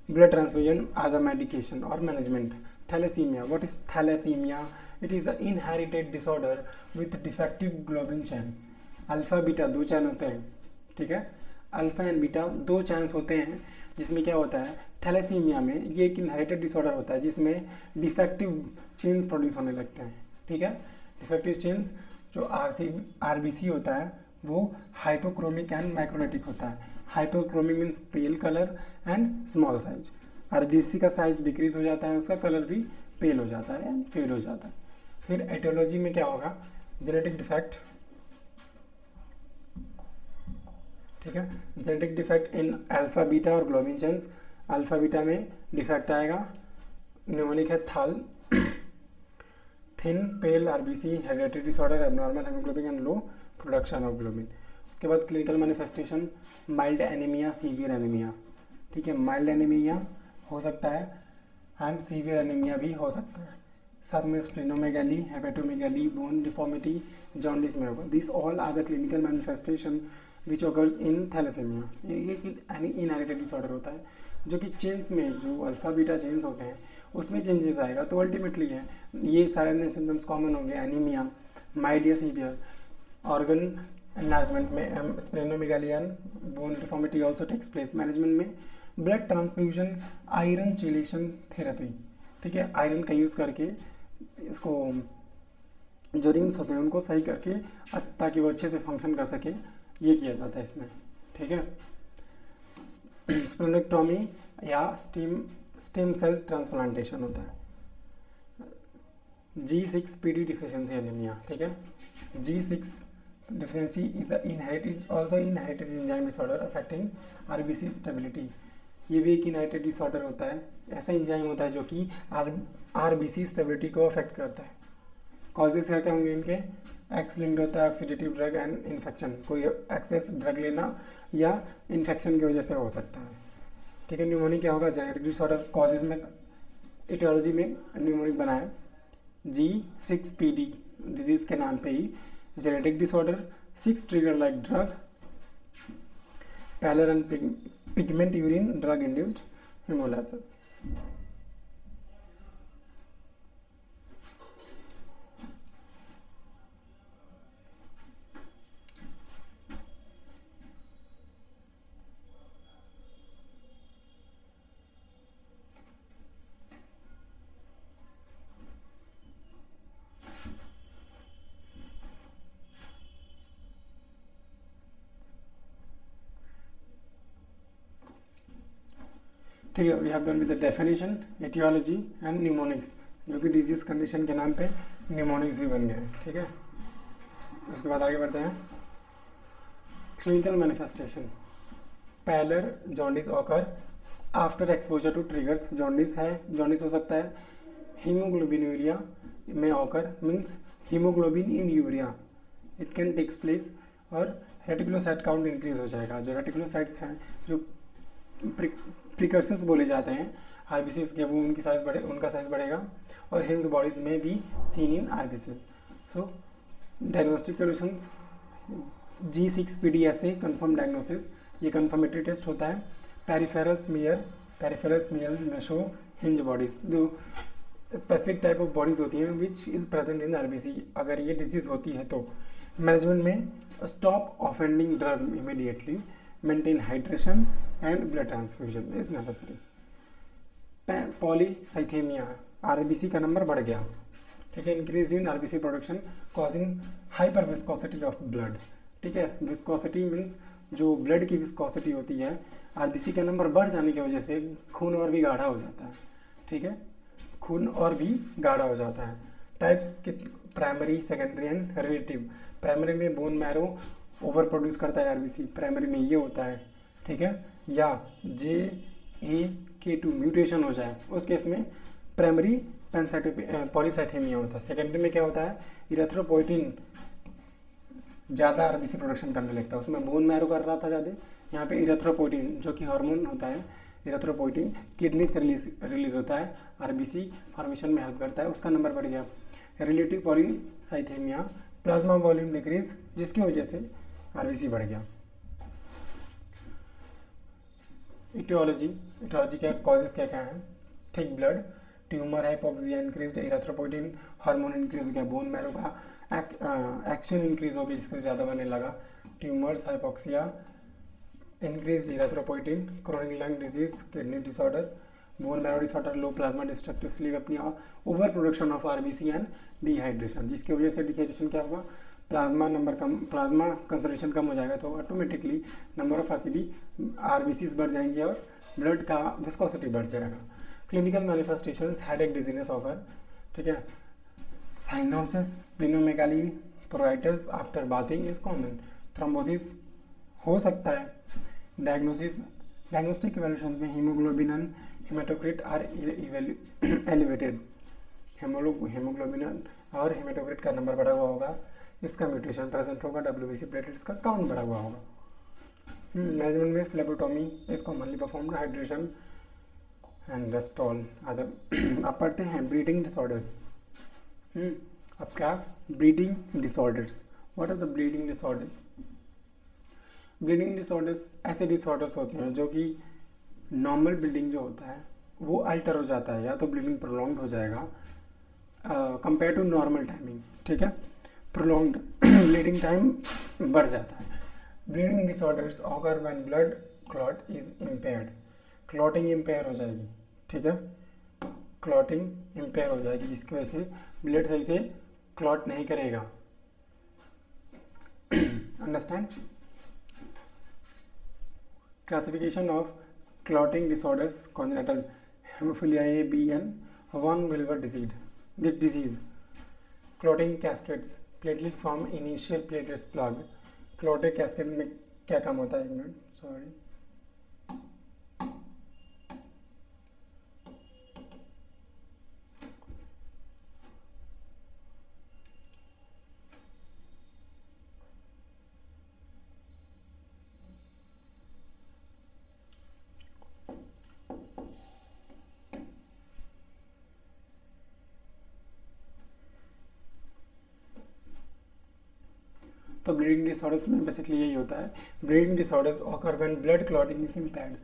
blood transfusion, other medication or management. Thalassemia. What is thalassemia? It is an inherited disorder with defective globin chain. Alpha beta दो चैन होते हैं, ठीक है। Alpha and beta दो chains होते हैं, जिसमें क्या होता है थैलेसीमिया में, ये एक इनहेरिटेड डिसऑर्डर होता है जिसमें डिफेक्टिव चेन्स प्रोड्यूस होने लगते हैं, ठीक है। डिफेक्टिव चेन्स जो आरबीसी होता है वो हाइपोक्रोमिक एंड माइक्रोनेटिक होता है। Hypochromic means pail colour and small size. RBC का साइज डिक्रीज हो जाता है, उसका कलर भी पेल हो जाता है एंड फेड हो जाता है। फिर एटियोलॉजी में क्या होगा? जेनेटिक डिफेक्ट, ठीक है। Genetic defect in alpha beta और ग्लोबिन चेन्स। अल्फा बीटा में डिफेक्ट आएगा। न्यूमोनिक है thal, thin pale RBC, hereditary disorder, abnormal haemoglobin and low production of globin. उसके बाद clinical manifestation, mild anaemia, severe anaemia, ठीक है। माइल्ड एनीमिया हो सकता है एंड सीवियर एनीमिया भी हो सकता है। साथ में splenomegaly, hepatomegaly, bone deformity, jaundice में होगा। This all are the clinical manifestation which occurs in thalassaemia. ये इनहेरिटेड डिसऑर्डर होता है जो कि चेन्स में, जो अल्फा बीटा चेन्स होते हैं उसमें चेंजेस आएगा। तो अल्टीमेटली है ये सारे सिम्टम्स कॉमन होंगे, एनीमिया, माइल्ड या सीवियर। ऑर्गन एनलार्जमेंट में splenomegaly and bone deformity also takes place. Management में blood transfusion, iron chelation therapy, ठीक है। आयरन का यूज़ करके इसको जो रिंग्स होते हैं उनको सही करके ताकि वो अच्छे से फंक्शन कर सके, ये किया जाता है इसमें, ठीक है। स्प्लेनेक्टोमी या स्टेम सेल ट्रांसप्लांटेशन होता है। G6PD डिफिशियंसी एनीमिया, ठीक है। G6 deficiency is also inherited enzyme disorder affecting RBC stability। ये भी एक इनहेरिटेड डिसऑर्डर होता है। ऐसा एंजाइम होता है जो कि आरबीसी स्टेबिलिटी को अफेक्ट करता है। कॉजेस क्या क्या होंगे इनके? एक्स लिंक्ड होता है, ऑक्सीडेटिव ड्रग एंड इन्फेक्शन, कोई एक्सेस ड्रग लेना या इन्फेक्शन की वजह से हो सकता है, ठीक है। न्यूमोनिक क्या होगा? Genetic disorder. कॉजेज में इटियोलॉजी में न्यूमोनिक बनाया G6PD डिजीज के नाम पे ही। Genetic disorder, 6 trigger like drug, pallor and pigment urine, drug induced haemolysis. ठीक है, we have done with the definition, aetiology and mnemonics, जो कि डिजीज कंडीशन के नाम पे न्यूमोनिक्स भी बन गए हैं, ठीक है। उसके बाद आगे बढ़ते हैं। Clinical manifestation, pallor jaundice occur after exposure to triggers. Jaundice हो सकता है हीमोग्लोबिनूरिया में occur, means haemoglobin in urea, it can takes place, और रेटिकुलोसाइट काउंट इंक्रीज हो जाएगा। जो रेटिकुलोसाइट्स हैं, जो प्रिकर्सर्स बोले जाते हैं आरबीसीज के, वो उनका साइज बढ़ेगा, और हिंस बॉडीज में भी seen in RBCs. So diagnostic solutions, G6PD ऐसे कंफर्म डायग्नोसिस, ये कंफर्मेटरी टेस्ट होता है। पेरिफेरल स्मीयर में शो हिंज बॉडीज, जो स्पेसिफिक टाइप ऑफ बॉडीज होती हैं विच इज़ प्रेजेंट इन आरबीसी। अगर ये डिजीज होती है तो मैनेजमेंट में stop offending drug immediately, maintain hydration and blood transfusion is necessary. Polycythaemia, RBC का नंबर बढ़ गया, ठीक है, increase in RBC production causing hyper viscosity of blood, ठीक है। विस्कोसिटी मीन्स जो ब्लड की विस्कोसिटी होती है, आरबीसी का नंबर बढ़ जाने की वजह से खून और भी गाढ़ा हो जाता है, ठीक है, खून और भी गाढ़ा हो जाता है। टाइप्स के primary, secondary and relative. Primary में बोन मैरो ओवर प्रोड्यूस करता है आरबीसी, प्राइमरी में ये होता है, ठीक है, या JAK2 म्यूटेशन हो जाए उस केस में प्राइमरी पॉलीसाइथेमिया होता है। सेकेंडरी में क्या होता है, इरेथ्रोपोइटिन ज़्यादा आरबीसी प्रोडक्शन करने लगता है, उसमें बोन मैरो कर रहा था ज़्यादा, यहाँ पे इरेथ्रोपोइटिन जो कि हार्मोन होता है, इरेथ्रोपोइटिन किडनी से रिलीज होता है, आरबीसी फॉर्मेशन में हेल्प करता है, उसका नंबर बढ़ गया। Relative polycythaemia, plasma volume decrease जिसकी वजह से आरबीसी बढ़ गया। इटियोलॉजी क्या कॉजेज क्या क्या है, thick blood, tumour, hypoxia increase, erythropoietin hormone increase हो गया, बोन मैरो का एक्शन इंक्रीज हो गया जिससे ज़्यादा बनने लगा, tumours, hypoxia increase, erythropoietin, chronic lung disease, kidney disorder, bone marrow disorder, low plasma destructive sleep apnoea, over production of RBC and dehydration जिसकी वजह से डिहाइड्रेशन क्या होगा, प्लाज्मा नंबर कम, प्लाज्मा कंसंट्रेशन कम हो जाएगा तो ऑटोमेटिकली नंबर ऑफ आरबीसी बढ़ जाएंगे और ब्लड का विस्कोसिटी बढ़ जाएगा। Clinical manifestations, headache, dizziness occur, ठीक है, cyanosis, splenomegaly, pruritus after bathing is common, thrombosis हो सकता है। डायग्नोस्टिक इवैल्यूएशंस में haemoglobin and haematocrit are elevated, haemoglobin और हेमाटोक्रिट का नंबर बढ़ा हुआ होगा, इसका म्यूटेशन प्रेजेंट होगा, WBC प्लेटलेट्स का काउंट बढ़ा हुआ होगा। मैनेजमेंट में phlebotomy is commonly performed, hydration and rest all other. अब पढ़ते हैं ब्रीडिंग डिसऑर्डर्स। अब क्या, bleeding disorders, what are the breeding disorders? Bleeding disorders ऐसे डिसऑर्डर्स होते हैं जो कि नॉर्मल ब्लीडिंग जो होता है वो अल्टर हो जाता है, या तो ब्लीडिंग प्रोलॉन्ग्ड हो जाएगा कंपेयर टू नॉर्मल टाइमिंग, ठीक है, प्रोलॉन्ग्ड ब्लीडिंग टाइम बढ़ जाता है। Bleeding disorders occur when blood clot is impaired, clotting empire हो जाएगी, ठीक है, क्लॉटिंग इम्पेयर हो जाएगी जिसकी वजह से ब्लड सही से क्लॉट नहीं करेगा। Understand? Classification of clotting disorders, congenital, hemophilia A, B and von Willebrand disease, clotting cascades, platelets form initial platelets plug, clotting cascade में क्या काम होता है, एक मिनट, सॉरी, तो ब्लीडिंग डिसऑर्डर्स में बेसिकली यही होता है। Bleeding disorders occur when blood clotting is impaired,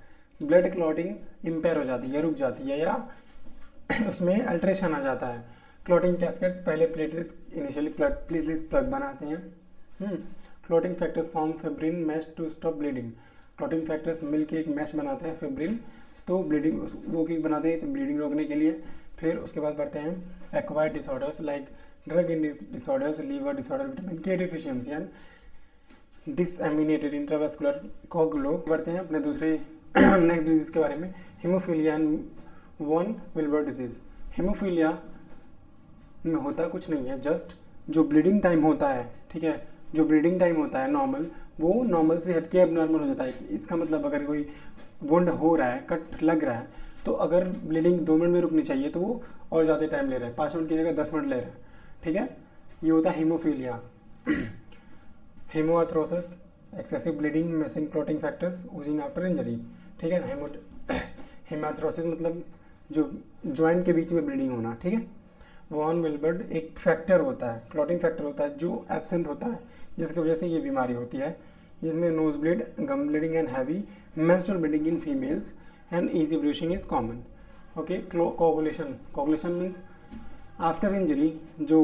blood clotting empire हो जाती है, रुक जाती है, या उसमें अल्ट्रेशन आ जाता है। क्लॉटिंग कैस्केड्स पहले प्लेटलेट्स इनिशियली प्लेटलेट्स प्लग बनाते हैं। Clotting factors form fibrin mesh to stop bleeding, clotting factors मिल के एक मैश बनाते हैं फिब्रिन, तो ब्लीडिंग रोकिंग बनाते हैं, तो ब्लीडिंग रोकने के लिए। फिर उसके बाद बढ़ते हैं acquired disorders like drug disorders, liver disorder, vitamin K deficiency and disseminated intravascular coagulation. बढ़ते हैं अपने दूसरे नेक्स्ट डिजीज के बारे में, haemophilia and von Willebrand disease. Haemophilia में होता कुछ नहीं है, जस्ट जो ब्लीडिंग टाइम होता है, ठीक है, जो ब्लीडिंग टाइम होता है नॉर्मल, वो नॉर्मल से हटके अब नॉर्मल हो जाता है। इसका मतलब अगर कोई वुंड हो रहा है, कट लग रहा है, तो अगर ब्लीडिंग 2 मिनट में रुकनी चाहिए तो वो और ज़्यादा टाइम ले रहा है, 5 मिनट की जगह 10 मिनट ले रहा है, ठीक है, ये होता है haemophilia. Haemarthrosis, excessive bleeding, missing clotting factors, oozing after injury, ठीक है। हेमार्थ्रोसिस मतलब जो जॉइंट के बीच में ब्लीडिंग होना, ठीक है। वॉन विल्बर्ड एक फैक्टर होता है, क्लॉटिंग फैक्टर होता है जो एब्सेंट होता है, जिसकी वजह से ये बीमारी होती है, जिसमें nose bleed, gum bleeding and heavy menstrual bleeding in females and easy bleeding is common. Okay, coagulation, coagulation means after injury जो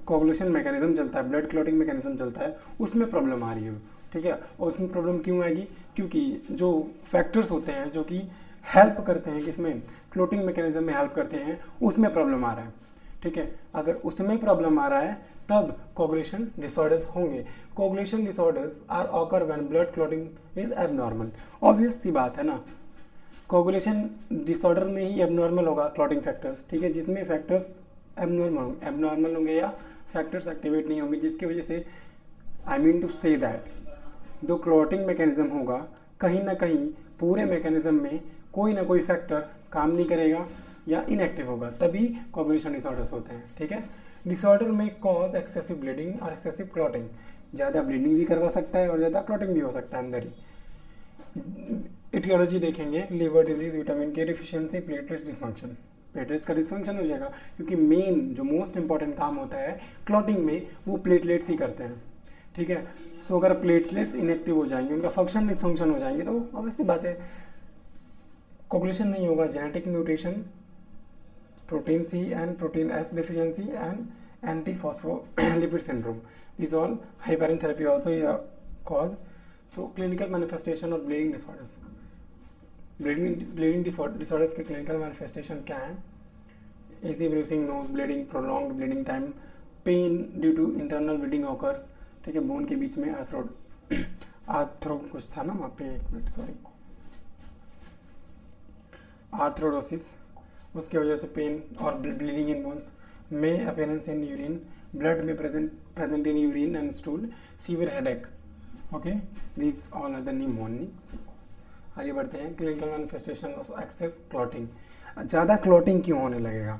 कोगुलेशन मैकेनिज्म चलता है, ब्लड क्लॉटिंग मैकेनिज्म चलता है, उसमें प्रॉब्लम आ रही है, ठीक है। और उसमें प्रॉब्लम क्यों आएगी? क्योंकि जो फैक्टर्स होते हैं जो कि हेल्प करते हैं, किसमें, क्लॉटिंग मैकेनिज्म में हेल्प करते हैं, उसमें प्रॉब्लम आ रहा है, ठीक है। अगर उसमें प्रॉब्लम आ रहा है तब कोगुलेशन डिसऑर्डर्स होंगे। Coagulation disorders are occur when blood clotting is abnormal. Obvious सी बात है ना, कोगुलेशन डिसऑर्डर में ही एबनॉर्मल होगा क्लॉटिंग फैक्टर्स, ठीक है, जिसमें फैक्टर्स एबनॉर्मल होंगे या फैक्टर्स एक्टिवेट नहीं होंगे, जिसकी वजह से I mean to say that जो क्लॉटिंग मैकेनिज्म होगा कहीं ना कहीं पूरे मैकेनिज्म में कोई ना कोई फैक्टर काम नहीं करेगा या इनएक्टिव होगा, तभी कोगुलेशन डिसऑर्डर्स होते हैं, ठीक है। डिसऑर्डर में कॉज एक्सेसिव ब्लीडिंग और एक्सेसिव क्लॉटिंग, ज़्यादा ब्लीडिंग भी करवा सकता है और ज़्यादा क्लॉटिंग भी हो सकता है अंदर ही। एटियोलॉजी देखेंगे, liver disease, vitamin K deficiency, platelets dysfunction. Platelets का डिसफंक्शन हो जाएगा क्योंकि मेन जो मोस्ट इंपॉर्टेंट काम होता है क्लॉटिंग में वो प्लेटलेट्स ही करते हैं, ठीक है। सो अगर प्लेटलेट्स इनएक्टिव हो जाएंगे, उनका फंक्शन डिसफंक्शन हो जाएंगे, तो ऑब्वियसली बात है कोगुलेशन नहीं होगा। Genetic mutation, protein C and protein S deficiency and anti phospholipid syndrome, this all heparin therapy also cause. So clinical manifestation और ब्लीडिंग डिसऑर्डर्स, ब्लीडिंग डिसऑर्डर्स के क्लिनिकल मैनिफेस्टेशन क्या है? easy bruising, nose bleeding, prolonged bleeding time, pain due to internal bleeding occurs, ठीक है, bone के बीच में arthro कुछ था ना वहाँ पे, एक मिनट सॉरी, आर्थ्रोडोसिस, उसके वजह से पेन और ब्लीडिंग इन बोन्स में, अपीयरेंस इन यूरिन, ब्लड में present in urine and stool, severe headache, okay, these all are the mnemonics. आगे बढ़ते हैं, clinical manifestation of excess clotting. ज़्यादा क्लॉटिंग क्यों होने लगेगा,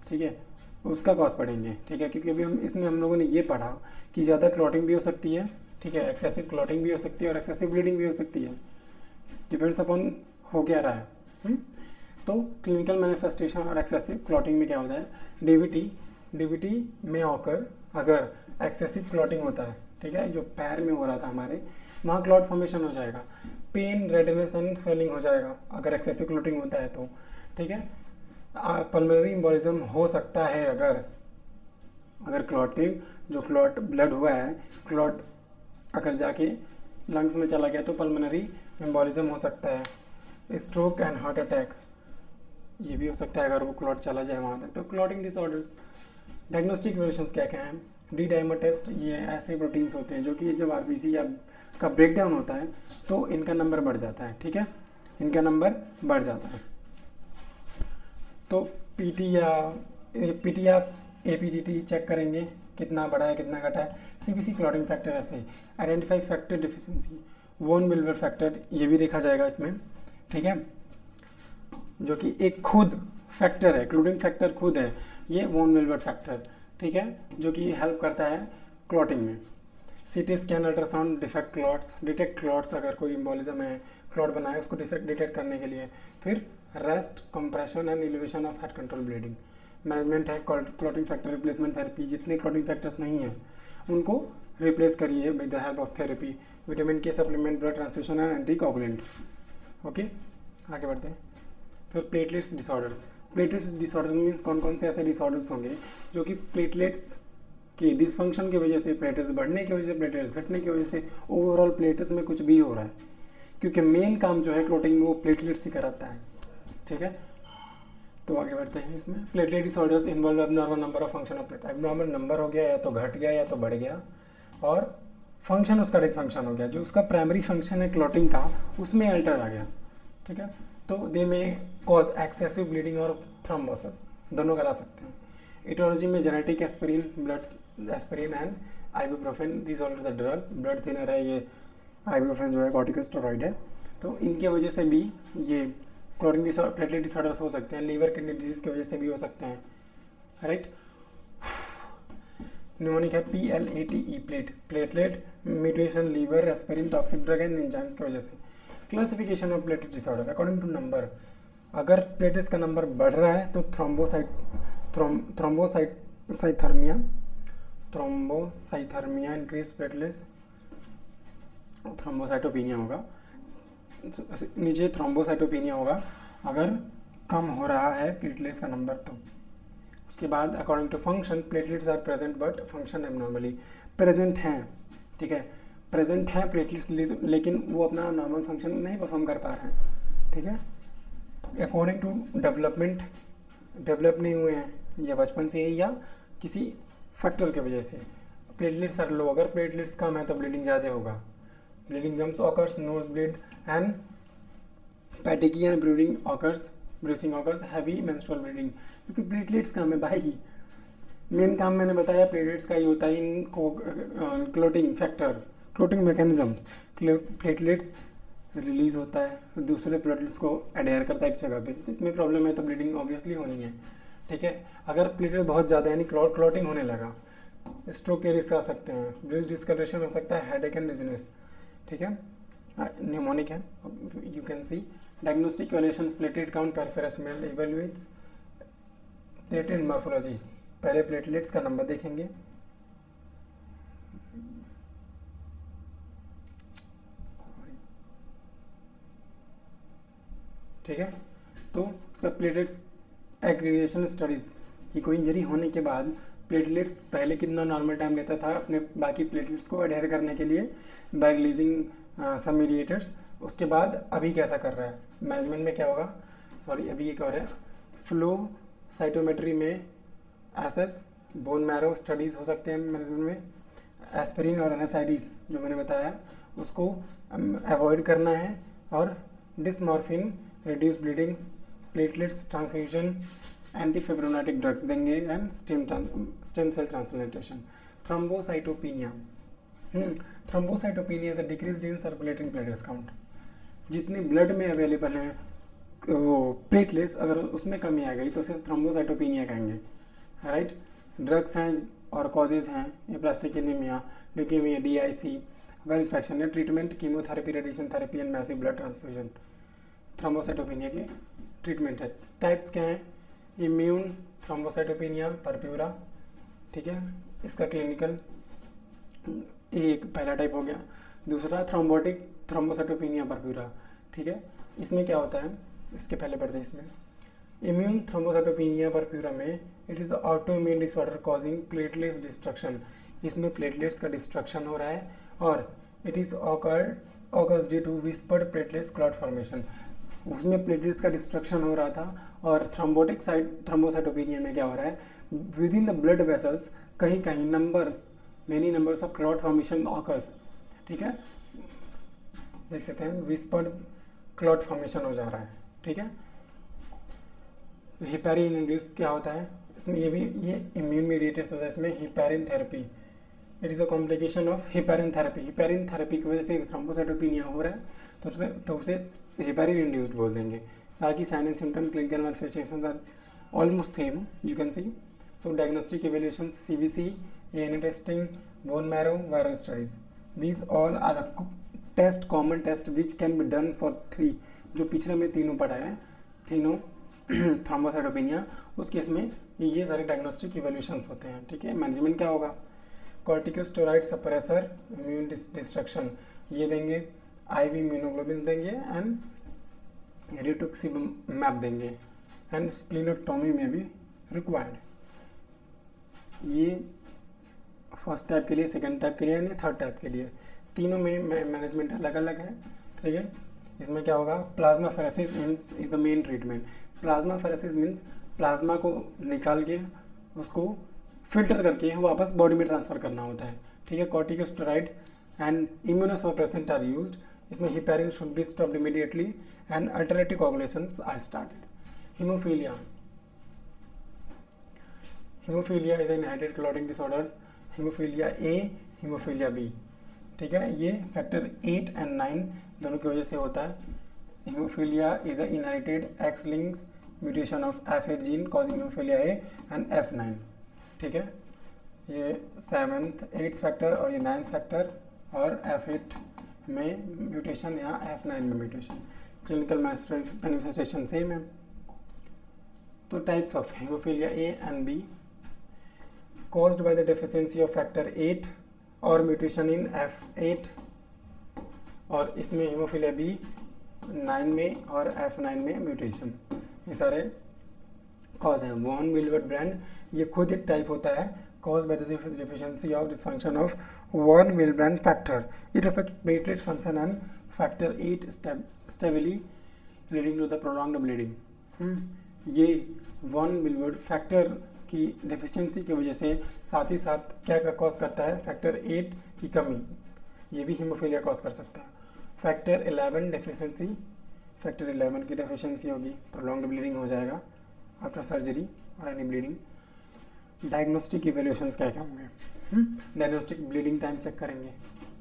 ठीक है, उसका कॉज पढ़ेंगे, ठीक है, क्योंकि अभी हम लोगों ने ये पढ़ा कि ज़्यादा क्लॉटिंग भी हो सकती है, ठीक है, एक्सेसिव क्लॉटिंग भी हो सकती है और एक्सेसिव ब्लीडिंग भी हो सकती है, डिपेंड्स अपॉन हो क्या रहा है। तो क्लिनिकल मैनिफेस्टेशन और एक्सेसिव क्लॉटिंग में क्या होता है? डीवीटी में ऑकर अगर एक्सेसिव क्लॉटिंग होता है, ठीक है, जो पैर में हो रहा था हमारे, वहाँ क्लॉट फॉर्मेशन हो जाएगा, पेन, रेडनेस एंड स्वेलिंग हो जाएगा अगर एक्सेसिव क्लॉटिंग होता है तो, ठीक है। पल्मोनरी एम्बोलिज्म हो सकता है अगर क्लॉटिंग, जो क्लॉट ब्लड हुआ है, क्लॉट अगर जाके लंग्स में चला गया तो पल्मोनरी एम्बोलिज्म हो सकता है। स्ट्रोक एंड हार्ट अटैक, ये भी हो सकता है अगर वो क्लॉट चला जाए वहाँ तक। तो क्लॉटिंग डिसऑर्डर्स, डायग्नोस्टिक वेरिएशंस क्या क्या हैं? डी डाइमर टेस्ट, ये ऐसे प्रोटीन्स होते हैं जो कि जब आरबीसी या का ब्रेकडाउन होता है तो इनका नंबर बढ़ जाता है, ठीक है, इनका नंबर बढ़ जाता है। तो पीटी या एपीडीटी चेक करेंगे कितना बढ़ा है कितना घटा है। सीबीसी क्लॉटिंग फैक्टर ऐसे, आइडेंटिफाई फैक्टर डिफिशिएंसी, वोन मिलर फैक्टर, ये भी देखा जाएगा इसमें, ठीक है, जो कि एक खुद फैक्टर है, क्लॉटिंग फैक्टर खुद है ये वोन मिलर फैक्टर, ठीक है, जो कि हेल्प करता है क्लॉटिंग में। CT scan, ultrasound, defect clots, detect clots, अगर कोई एम्बोलिज्म है, क्लॉट बना है, उसको डिटेक्ट करने के लिए। फिर rest, compression and elevation of head control bleeding. Management है क्लॉटिंग फैक्टर रिप्लेसमेंट थेरेपी, जितने क्लॉटिंग फैक्टर्स नहीं हैं उनको रिप्लेस करिए with the help of therapy. Vitamin K supplement, blood transfusion and anti coagulant, okay. आगे बढ़ते हैं। फिर platelets disorders. Platelets disorder means कौन कौन से ऐसे डिसऑर्डर्स होंगे जो कि प्लेटलेट्स की डिसफंक्शन की वजह से, प्लेटलेट्स बढ़ने की वजह से, प्लेटलेट्स घटने की वजह से, ओवरऑल प्लेटलेट्स में कुछ भी हो रहा है, क्योंकि मेन काम जो है क्लॉटिंग में वो प्लेटलेट्स ही कराता है, ठीक है। तो आगे बढ़ते हैं इसमें। Platelet disorders involve abnormal number of function of plate. Abnormal number हो गया, या तो घट गया या तो बढ़ गया, और फंक्शन उसका डिसफंक्शन हो गया, जो उसका प्राइमरी फंक्शन है क्लॉटिंग का उसमें अल्टर आ गया, ठीक है। तो दे में कॉज एक्सेसिव ब्लीडिंग और थ्रोम्बोसिस, दोनों करा सकते हैं। इटियोलॉजी में genetic aspirin, blood aspirin and ibuprofen, this all the drug, blood thinner है ये, आइबुप्रोफेन जो है कॉर्टिकोस्टेरॉइड है, तो इनके वजह से भी ये क्लॉटिंग प्लेटलेट डिसऑर्डर्स हो सकते हैं। लीवर किडनी डिजीज की वजह से भी हो सकते हैं, राइट। न्यूमोनिक है PLATE, platelet mutation, liver, aspirin, toxic drug and enzymes की वजह से। Classification of platelet disorder according to number, अगर प्लेटलेट्स का नंबर बढ़ रहा है तो थ्रोम्बोसाइथर्मिया इंक्रीज प्लेटलेट्स, थ्रोम्बोसाइटोपिनिया होगा, नीचे थ्रोम्बोसाइटोपिनिया होगा अगर कम हो रहा है प्लेटलेट्स का नंबर तो। उसके बाद according to function platelets are present but function abnormally, present हैं, ठीक है, प्रेजेंट है प्लेटलेट्स लेकिन वो अपना नॉर्मल फंक्शन नहीं परफॉर्म कर पा रहे हैं, ठीक है। अकॉर्डिंग टू डेवलपमेंट, डेवलप नहीं हुए हैं या बचपन से ही या किसी फैक्टर की वजह से। प्लेटलेट्स आर लो, अगर प्लेटलेट्स कम है तो ब्लीडिंग ज़्यादा होगा, bleeding gums occurs, nose bleed and petechiae and bruising occurs, heavy menstrual bleeding, क्योंकि प्लेटलेट्स कम है भाई। मेन काम मैंने बताया प्लेटलेट्स का ही होता है इन clotting factor, clotting mechanisms. Platelets release होता है तो दूसरे प्लेटलेट्स को एडेयर करता है एक जगह पे, तो इसमें प्रॉब्लम है तो ब्लीडिंग ऑब्वियसली होनी है, ठीक है। अगर प्लेटलेट बहुत ज़्यादा यानी क्लॉटिंग होने लगा, स्ट्रोक के रिस्क आ सकते हैं, ब्लूज डिस्कलरेशन हो सकता है, हेडेक एंड डिजीनेस, ठीक है, न्यूमोनिक है। You can see diagnostic evaluations, platelet count, peripheral smear evaluates, platelet morphology. पहले प्लेटलेट्स का नंबर देखेंगे, ठीक है। तो उसका प्लेटलेट्स एग्रीगेशन स्टडीज कि कोई इंजरी होने के बाद प्लेटलेट्स पहले कितना नॉर्मल टाइम लेता था अपने बाकी प्लेटलेट्स को अडेयर करने के लिए बाय रिलीजिंग सम मीडिएटर्स, उसके बाद अभी कैसा कर रहा है। मैनेजमेंट में क्या होगा, सॉरी अभी ये क्या हो रहा है, फ्लो साइटोमेट्री में एसएस, बोन मैरो स्टडीज़ हो सकते हैं मैनेजमेंट में, एस्पिरिन और एनएसआईडीज जो मैंने बताया उसको अवॉइड करना है, और डिसमॉर्फिन, reduce bleeding, platelets transfusion, antifibrinolytic drugs देंगे and stem cell transplantation. Thrombocytopenia, thrombocytopenia is a decrease in circulating platelets count. जितने ब्लड में अवेलेबल हैं वो प्लेटलेट्स, अगर उसमें कमी आ गई तो उसे थ्रोम्बोसाइटोपिनिया कहेंगे, राइट। ड्रग्स हैं और कॉजेज हैं aplastic anaemia, leukaemia, DIC, well infection है, treatment chemotherapy, radiation therapy and massive blood transfusion thrombocytopenia के ट्रीटमेंट है। टाइप्स क्या हैं, इम्यून थ्रोम्बोसाइटोपिनिया परप्यूरा, ठीक है, इसका क्लिनिकल एक पहला टाइप हो गया। दूसरा थ्रोम्बोटिक थ्रोम्बोसाइटोपिनिया परप्यूरा, ठीक है। इसमें क्या होता है, इसके पहले पढ़ते हैं। इसमें इम्यून थ्रोम्बोसाइटोपिनिया परप्यूरा में it is auto immune disorder causing platelets destruction, इसमें प्लेटलेट्स का डिस्ट्रक्शन हो रहा है, और it is occurs due to widespread platelets clot formation, उसमें प्लेटलेट्स का डिस्ट्रक्शन हो रहा था। और थ्रोम्बोटिक थ्रोम्बोसाइटोपिनिया में क्या हो रहा है, with in the blood vessels कहीं कहीं many numbers of clot formation occurs, ठीक है, देख सकते हैं विस्पर्ड क्लॉट फॉर्मेशन हो जा रहा है, ठीक है। हिपैरिन इंड्यूस क्या होता है, इसमें ये इम्यून मीडिएटेड होता है, इसमें heparin therapy, it is a complication of heparin therapy. Heparin therapy की वजह से थ्रोम्बोसाइटोपिनिया हो रहा है तो उसे हिपैरिन इंड्यूस्ड बोल देंगे। बाकी sign and symptom, clinical manifestations are almost same, you can see. So diagnostic evaluation, CBC, ANA testing, bone marrow, viral studies, these all are the test, common test which can be done for 3, जो पिछले में तीनों पढ़ाए हैं, तीनों thrombocytopenia, उस case में ये सारे डायग्नोस्टिक इवैल्यूएशंस होते हैं, ठीक है। मैनेजमेंट क्या होगा, कॉर्टिकोस्टेरॉइड सप्रेसर, इम्यून डिस्ट्रक्शन ये देंगे, IV इम्यूनोग्लोबिन देंगे एंड रिटुक्सिमैब देंगे, एंड स्प्लीनोटोमी में भी रिक्वायर्ड। ये फर्स्ट टाइप के लिए, सेकंड टाइप के लिए यानी थर्ड टाइप के लिए, तीनों में मैनेजमेंट अलग अलग है, ठीक है। इसमें क्या होगा, plasma pheresis is the main treatment. Plasma pheresis means plasma को निकाल के उसको फिल्टर करके वापस बॉडी में ट्रांसफर करना होता है, ठीक है। Corticosteroid and immunosuppressant are used, इसमें heparin should be stopped immediately and alternative coagulations are started. Haemophilia, haemophilia is an inherited clotting disorder, haemophilia A, haemophilia B, ठीक है। ये फैक्टर 8 एंड 9 दोनों की वजह से होता है। Haemophilia is a inherited X-linked mutation of F8 gene causing haemophilia A and F9, ठीक है। ये 7th 8th फैक्टर और ये 9th फैक्टर और F8 में म्यूटेशन या F9 में म्यूटेशन। क्लिनिकल मैनिफेस्टेशन सेम है। तो types of haemophilia A and B caused by the deficiency of factor 8 और म्यूटेशन इन F8, और इसमें हीमोफीलिया B 9 में और F9 में म्यूटेशन। ये सारे कॉज है। वॉन विलवर्ट ब्रांड ये खुद एक टाइप होता है, cause by the deficiency of dysfunction of von Willebrand factor, it affect platelet function and factor 8 stability leading to the prolonged bleeding. ये वॉन विलवर्ट फैक्टर की डेफिशिएंसी की वजह से साथ ही साथ क्या कॉज करता है, फैक्टर 8 की कमी, ये भी हीमोफीलिया कॉज कर सकता है। फैक्टर 11 डेफिशिएंसी, फैक्टर 11 की डेफिशिएंसी होगी, प्रोलॉन्ग्ड ब्लीडिंग हो जाएगा आफ्टर सर्जरी और एनी ब्लीडिंग। डायग्नोस्टिक इवेल्यूशंस क्या क्या होंगे, डायग्नोस्टिक ब्लीडिंग टाइम चेक करेंगे,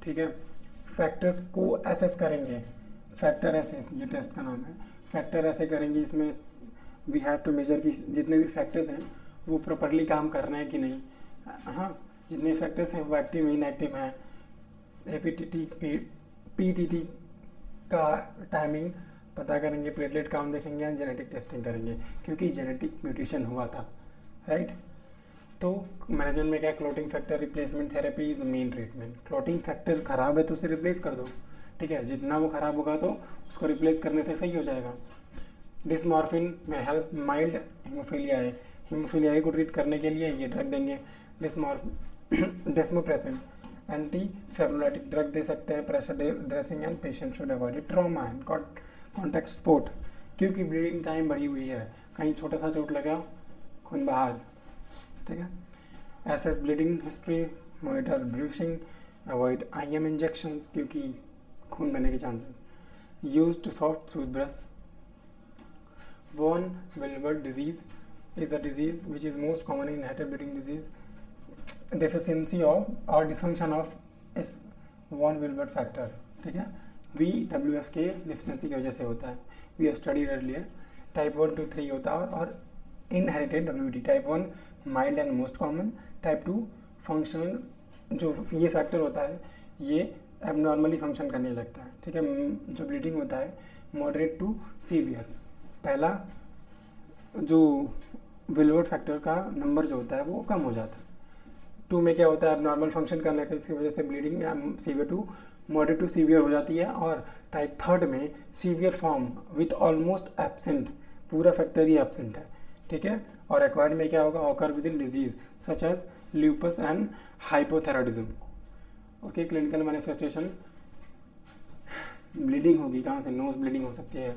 ठीक है, फैक्टर्स को एसेस करेंगे, फैक्टर एसेस ये टेस्ट का नाम है, फैक्टर ऐसे करेंगे, इसमें वी हैव टू मेजर कि जितने भी फैक्टर्स हैं वो प्रॉपरली काम कर रहे हैं कि नहीं, हाँ जितने फैक्टर्स हैं वो एक्टिव इनएक्टिव हैं, एपीटीटी पीटीटी का टाइमिंग पता करेंगे, प्लेटलेट काउंट देखेंगे एंड जेनेटिक टेस्टिंग करेंगे क्योंकि जेनेटिक म्यूटेशन हुआ था, राइट। तो मैनेजमेंट में क्या, clotting factor replacement therapy is the main treatment. Clotting factor खराब है तो उसे रिप्लेस कर दो, ठीक है, जितना वो खराब होगा तो उसको रिप्लेस करने से सही हो जाएगा। डिसमॉर्फिन में हेल्प माइल्ड हीमोफीलिया है, हीमोफीलिया को ट्रीट करने के लिए ये ड्रग देंगे, डेस्मोप्रेसिन एंटी फेब्रोलाइटिक ड्रग दे सकते हैं, pressure dressing and patient should avoid trauma and contact sport, क्योंकि ब्लीडिंग टाइम बढ़ी हुई है, कहीं छोटा सा चोट लगा खून बाहर, ठीक है। Assess bleeding history, monitor bruising, avoid IM injections क्योंकि खून बनने के chances, use to soft toothbrush. Von विलवर्ट disease is a disease which is most common in inherited bleeding disease, deficiency of or dysfunction of is von Willebrand factor, ठीक है, VWF के deficiency की वजह से होता है। We have studied earlier, type 1 to 3 होता है और inherited WBD, type 1 mild and most common, type 2 functional, जो ये फैक्टर होता है ये एबनॉर्मली फंक्शन करने लगता है, ठीक है। जो ब्लीडिंग होता है मॉडरेट टू सीवियर, पहला जो विलवर्ट फैक्टर का नंबर जो होता है वो कम हो जाता है। 2 में क्या होता है, नॉर्मल फंक्शन करने लगता है, इसकी वजह से bleeding severe to moderate to severe हो जाती है। और टाइप 3 में severe form with almost absent, पूरा फैक्टर ही एब्सेंट है, ठीक है। और एक्वायर्ड में क्या होगा, occur with in disease such as lupus and hypothyroidism. Okay, clinical manifestation, bleeding होगी, कहाँ से, नोज ब्लीडिंग हो सकती है,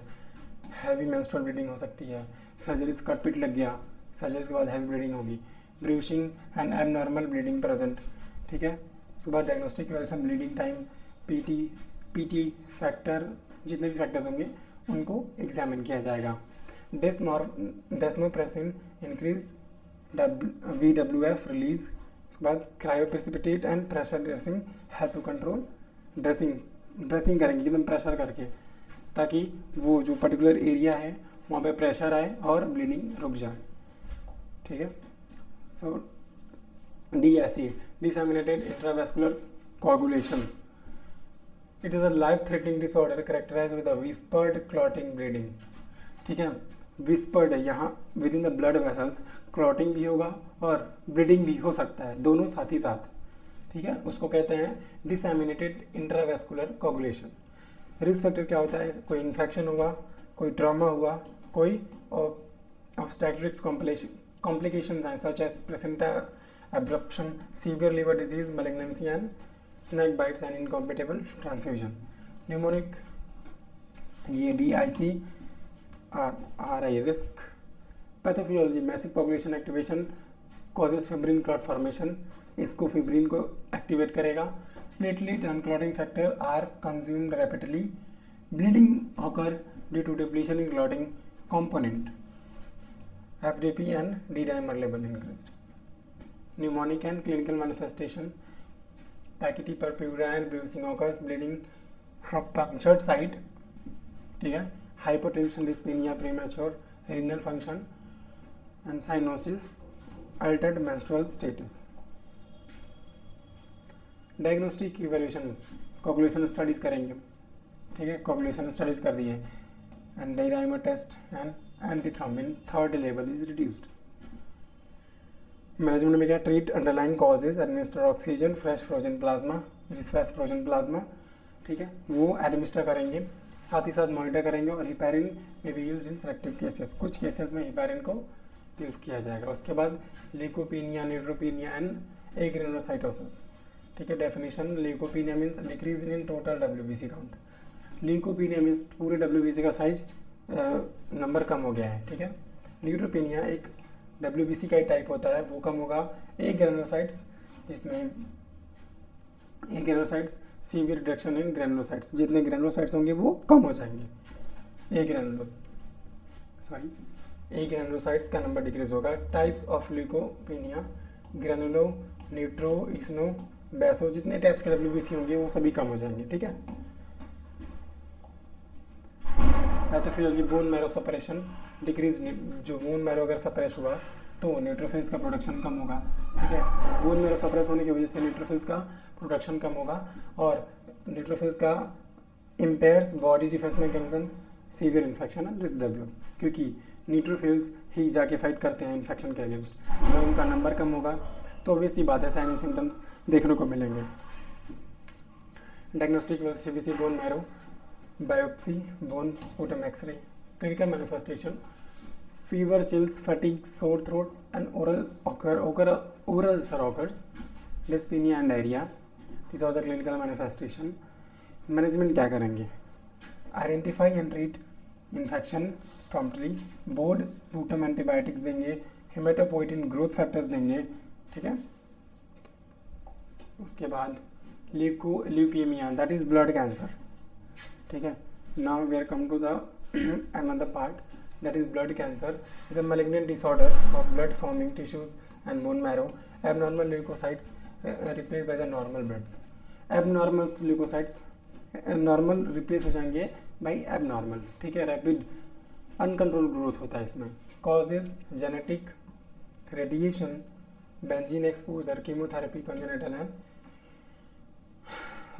हैवी मेंस्ट्रुअल ब्लीडिंग हो सकती है, सर्जरी कट पिट लग गया, सर्जरी के बाद हैवी ब्लीडिंग होगी, ब्रूशिंग एंड एबनॉर्मल ब्लीडिंग प्रेजेंट, ठीक है। उसके बाद डायग्नोस्टिक की वजह से ब्लीडिंग टाइम, पीटी फैक्टर, जितने भी फैक्टर्स होंगे उनको एग्जामिन किया जाएगा। डेस्मोप्रेसिन इंक्रीज VWF रिलीज, उसके बाद cryoprecipitate and pressure dressing help to control, dressing करेंगे एकदम प्रेशर करके ताकि वो जो पर्टिकुलर एरिया है वहाँ पे प्रेशर आए और ब्लीडिंग रुक जाए, ठीक है। So DIC, disseminated intravascular coagulation, it is a life threatening disorder characterise with a widespread clotting bleeding, ठीक है। विस्पर्ड है, यहाँ within the blood vessels clotting भी होगा और ब्लीडिंग भी हो सकता है, दोनों साथ ही साथ, ठीक है। उसको कहते हैं डिसएमिनेटेड इंट्रावेस्कुलर कोगुलेशन। रिस्क फैक्टर क्या होता है, कोई इन्फेक्शन हुआ, कोई ट्रॉमा हुआ, कोई ऑब्स्टेट्रिक्स कॉम्प्लिकेशंस हैं such as placenta abruption, severe liver disease, malignancy and snake bites and incompatible transfusion. Mnemonic, ये DIC RI risk. Pathophysiology, massive population activation causes fibrin clot formation, इसको फिब्रिन को activate करेगा। Platelet and clotting factor are consumed rapidly, bleeding occur due to depletion in clotting component, FDP and D-dimer level increased. Pneumonic and clinical manifestation, tachypurpura and bruising occurs, bleeding from punctured site, ठीक है, hypotension, dyspnea, premature renal function and cyanosis, altered menstrual status. Diagnostic evaluation, coagulation studies करेंगे, ठीक है, coagulation studies कर दिए, and D-dimer test and antithrombin third level is reduced. Management में क्या, treat underline causes, administer oxygen, fresh frozen plasma, it is fresh frozen plasma, ठीक है, वो एडमिनिस्टर करेंगे, साथ ही साथ मॉनिटर करेंगे। और हिपैरिन में भी यूज इन सेलेक्टिव केसेस, कुछ केसेस में हिपैरिन को यूज़ किया जाएगा। उसके बाद ल्यूकोपीनिया, न्यूट्रोपीनिया एंड एग्रेनोसाइटोसिस। ठीक है, definition leucopenia means decrease in total WBC count. Leucopenia means पूरे WBC का साइज नंबर कम हो गया है। ठीक है, न्यूट्रोपीनिया एक WBC का ही टाइप होता है, वो कम होगा। ग्रेनुलोसाइट्स, इसमें granulocytes severe reduction in granulocytes, जितने ग्रेनुलोसाइट्स होंगे वो कम हो जाएंगे। ग्रेनुलोसाइट्स का नंबर डिक्रीज होगा। टाइप्स ऑफ ल्यूकोपीनिया, ग्रेनुलो, न्यूट्रो, इसनो, बैसो, जितने टाइप्स के WBC होंगे वो सभी कम हो जाएंगे। ठीक है, pathophysiology bone marrow suppression decrease, जो बोन मैरो अगर सप्रेस हुआ तो न्यूट्रोफिल्स का प्रोडक्शन कम होगा। ठीक है, बोन मैरो सप्रेस होने की वजह से न्यूट्रोफिल्स का प्रोडक्शन कम होगा और न्यूट्रोफिल्स का impairs body defence mechanism, severe infection and risk develop, क्योंकि न्यूट्रोफिल्स ही जाके फाइट करते हैं इन्फेक्शन के अगेंस्ट। अगर उनका नंबर कम होगा तो ऑब्वियस सी बात है साइन सिम्टम्स देखने को मिलेंगे। Diagnostic CBC bone marrow, biopsy, bone sputum x-ray, clinical manifestation, fever, chills, fatigue, sore throat and oral ulcer occurs, dyspnea and diarrhea. These are the clinical manifestation. Management क्या करेंगे? Identify and treat infection promptly. Board sputum antibiotics देंगे, हेमेटोपोइटिन growth factors देंगे। ठीक है, उसके बाद leukaemia, that is blood cancer. ठीक है, now we are come to the another part, that is blood cancer is a malignant disorder of blood forming tissues and bone marrow. Abnormal leukocytes replaced by the normal blood. Abnormal leukocytes normal replace हो जाएंगे by abnormal. ठीक है, rapid uncontrol growth होता है इसमें। Causes genetic, radiation, benzene exposure, chemotherapy, congenital and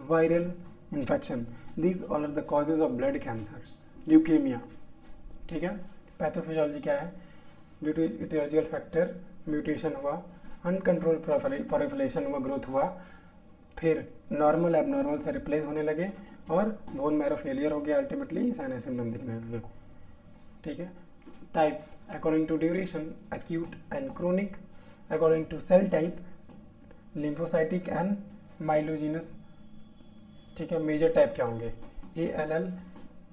viral infection, these all are the causes of blood cancer, leukaemia. ठीक है, pathophysiology क्या है? Due to aetiological factor mutation हुआ, अनकंट्रोल प्रोलिफरेशन हुआ, ग्रोथ हुआ, फिर नॉर्मल एबनॉर्मल से रिप्लेस होने लगे और बोन मैरो फेलियर हो गया, अल्टीमेटली साइन सिम्टम दिखने लगे। ठीक है, types according to duration, acute and chronic, according to cell type, lymphocytic and myelogenous. ठीक है, मेजर टाइप क्या होंगे? ALL,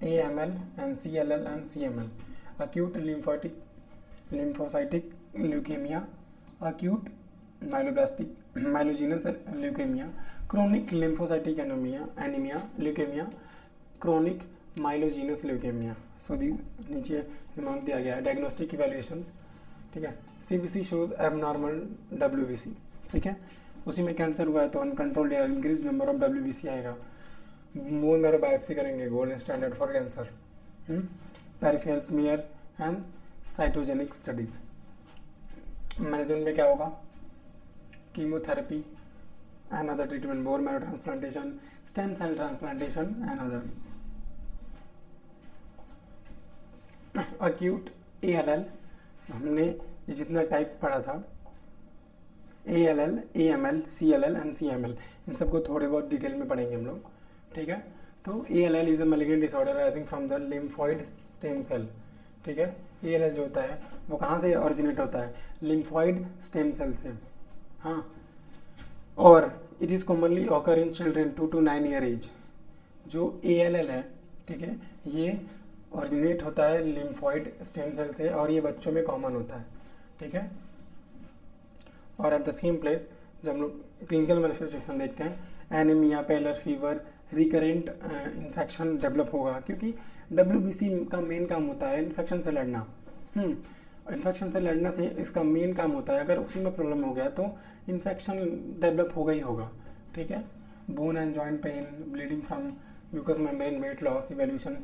AML and CLL and CML. Acute lymphocytic leukemia, acute myelogenous leukemia, chronic lymphocytic anemia leukemia, chronic myelogenous leukemia. So these नीचे दिमाग दिया गया है। Diagnostic evaluations, ठीक है, CBC shows abnormal WBC। ठीक है, उसी में कैंसर हुआ है तो अनकंट्रोल्ड या इंक्रीज नंबर ऑफ WBC आएगा। बोन मैरो बायोप्सी करेंगे, gold standard for cancer. Peripheral smear and cytogenetic studies. Management में क्या होगा? Chemotherapy and other treatment, bone marrow transplantation, stem cell transplantation and other. Acute ALL, हमने ये जितना types पढ़ा था, ALL, AML, CLL and CML, इन सबको थोड़े बहुत डिटेल में पढ़ेंगे हम लोग। ठीक है, तो ALL is a malignant disorder arising from the lymphoid stem cell. ठीक है, ALL जो होता है वो कहाँ से ओरिजिनेट होता है? लिम्फॉइड स्टेम सेल से। हाँ, और it is commonly occur in children 2 to 9 year age. जो ALL है, ठीक है, ये ओरिजिनेट होता है लिम्फॉइड स्टेम सेल से और ये बच्चों में कॉमन होता है। ठीक है, और एट द सेम प्लेस जब हम लोग क्लिनिकल मैनिफेस्टेशन देखते हैं, anaemia, pallor fever, recurrent infection develop होगा, क्योंकि WBC का मेन काम होता है इन्फेक्शन से लड़ना। इन्फेक्शन से लड़ना से इसका मेन काम होता है। अगर उसी में प्रॉब्लम हो गया तो इन्फेक्शन डेवलप होगा ही होगा। ठीक है, bone and joint pain, bleeding from mucus membrane, weight loss, evaluation,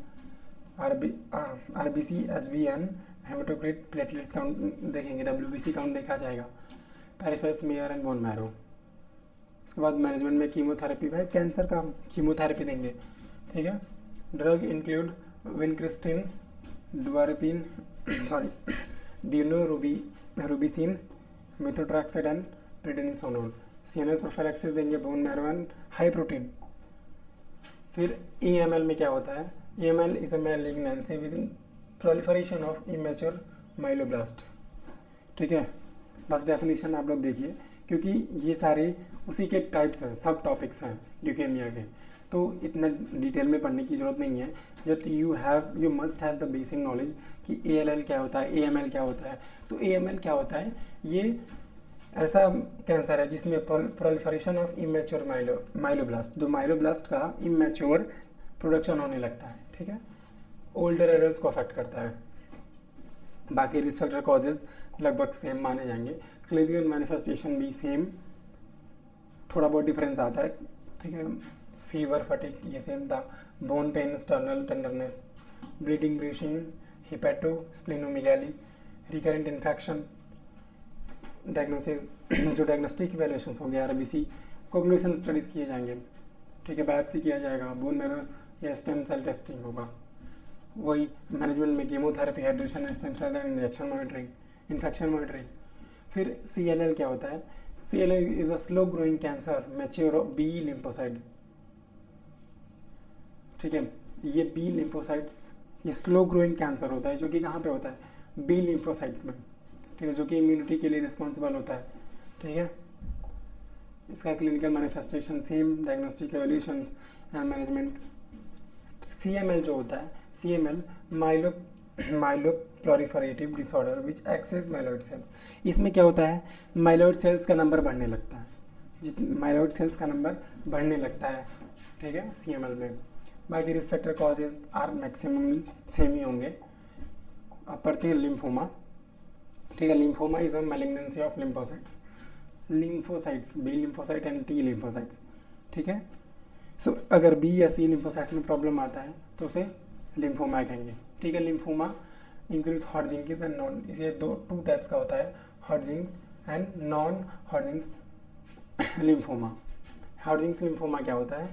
RBC, HB and haematocrit, platelets count देखेंगे, WBC काउंट देखा जाएगा, peripheral smear and bone marrow. उसके बाद मैनेजमेंट में कीमोथेरेपी, भाई कैंसर का कीमोथेरेपी देंगे। ठीक है, ड्रग इंक्लूड विनक्रिस्टिन, डुआरपिन, daunorubicin, methotrexate and prednisolone. CNS prophylaxis देंगे, bone marrow and high protein. फिर AML में क्या होता है? AML is a malignancy with proliferation of immature myeloblast. ठीक है, बस डेफिनेशन आप लोग देखिए, क्योंकि ये सारे उसी के टाइप्स हैं, सब टॉपिक्स हैं ल्यूकेमिया के, तो इतना डिटेल में पढ़ने की ज़रूरत नहीं है। Just you must have the basic knowledge कि ALL क्या होता है, AML क्या होता है। तो AML क्या होता है, ये ऐसा कैंसर है जिसमें प्रोलिफरेशन ऑफ इमेच्योर माइलोब्लास्ट, जो माइलोब्लास्ट का इमेच्योर प्रोडक्शन होने लगता है, ठीक है, ओल्डर एडल्ट को अफेक्ट करता है। बाकी रिस्क फैक्टर कॉजेज लगभग सेम माने जाएंगे, क्लिनिकल मैनिफेस्टेशन भी सेम, थोड़ा बहुत डिफरेंस आता है, ठीक है, फीवर, फटीग ये सेम था, bone pain, sternal tenderness, bleeding, bruising, hepatosplenomegaly, recurrent infection, diagnosis जो डायग्नोस्टिक इवैल्यूएशंस होंगे RBC, कोगुलेशन स्टडीज़ किए जाएंगे, ठीक है, बायोप्सी किया जाएगा, बोन मैरो या स्टेम सेल टेस्टिंग होगा, वही मैनेजमेंट में chemotherapy, hydration, stem cell and injection monitoring, infection monitoring. फिर CLL क्या होता है, CLL is a slow growing cancer mature B lymphocyte, ठीक है, ये B लिम्फोसाइट्स, ये स्लो ग्रोइंग कैंसर होता है जो कि कहाँ पे होता है, B लिम्फोसाइट्स में, ठीक है, जो कि इम्यूनिटी के लिए रिस्पॉन्सिबल होता है, ठीक है। इसका clinical manifestation same, diagnostic evaluations and management. CML जो होता है, CML myeloproliferative disorder which excess myeloid cells, इसमें क्या होता है, माइलॉइड सेल्स का नंबर बढ़ने लगता है, माइलॉइड सेल्स का नंबर बढ़ने लगता है, ठीक है, CML में। बाकी risk factor causes are maximum same ही होंगे। अब पढ़ते हैं लिम्फोमा, ठीक है, lymphoma is a malignancy of lymphocytes, B lymphocyte and T lymphocytes, ठीक है। सो अगर B या C लिम्फोसाइट्स में प्रॉब्लम आता है तो उसे लिम्फोमा कहेंगे, ठीक है। Lymphoma include Hodgkin's and non, इसे टू टाइप्स का होता है, Hodgkin's and non Hodgkin's lymphoma. Hodgkin's lymphoma क्या होता है,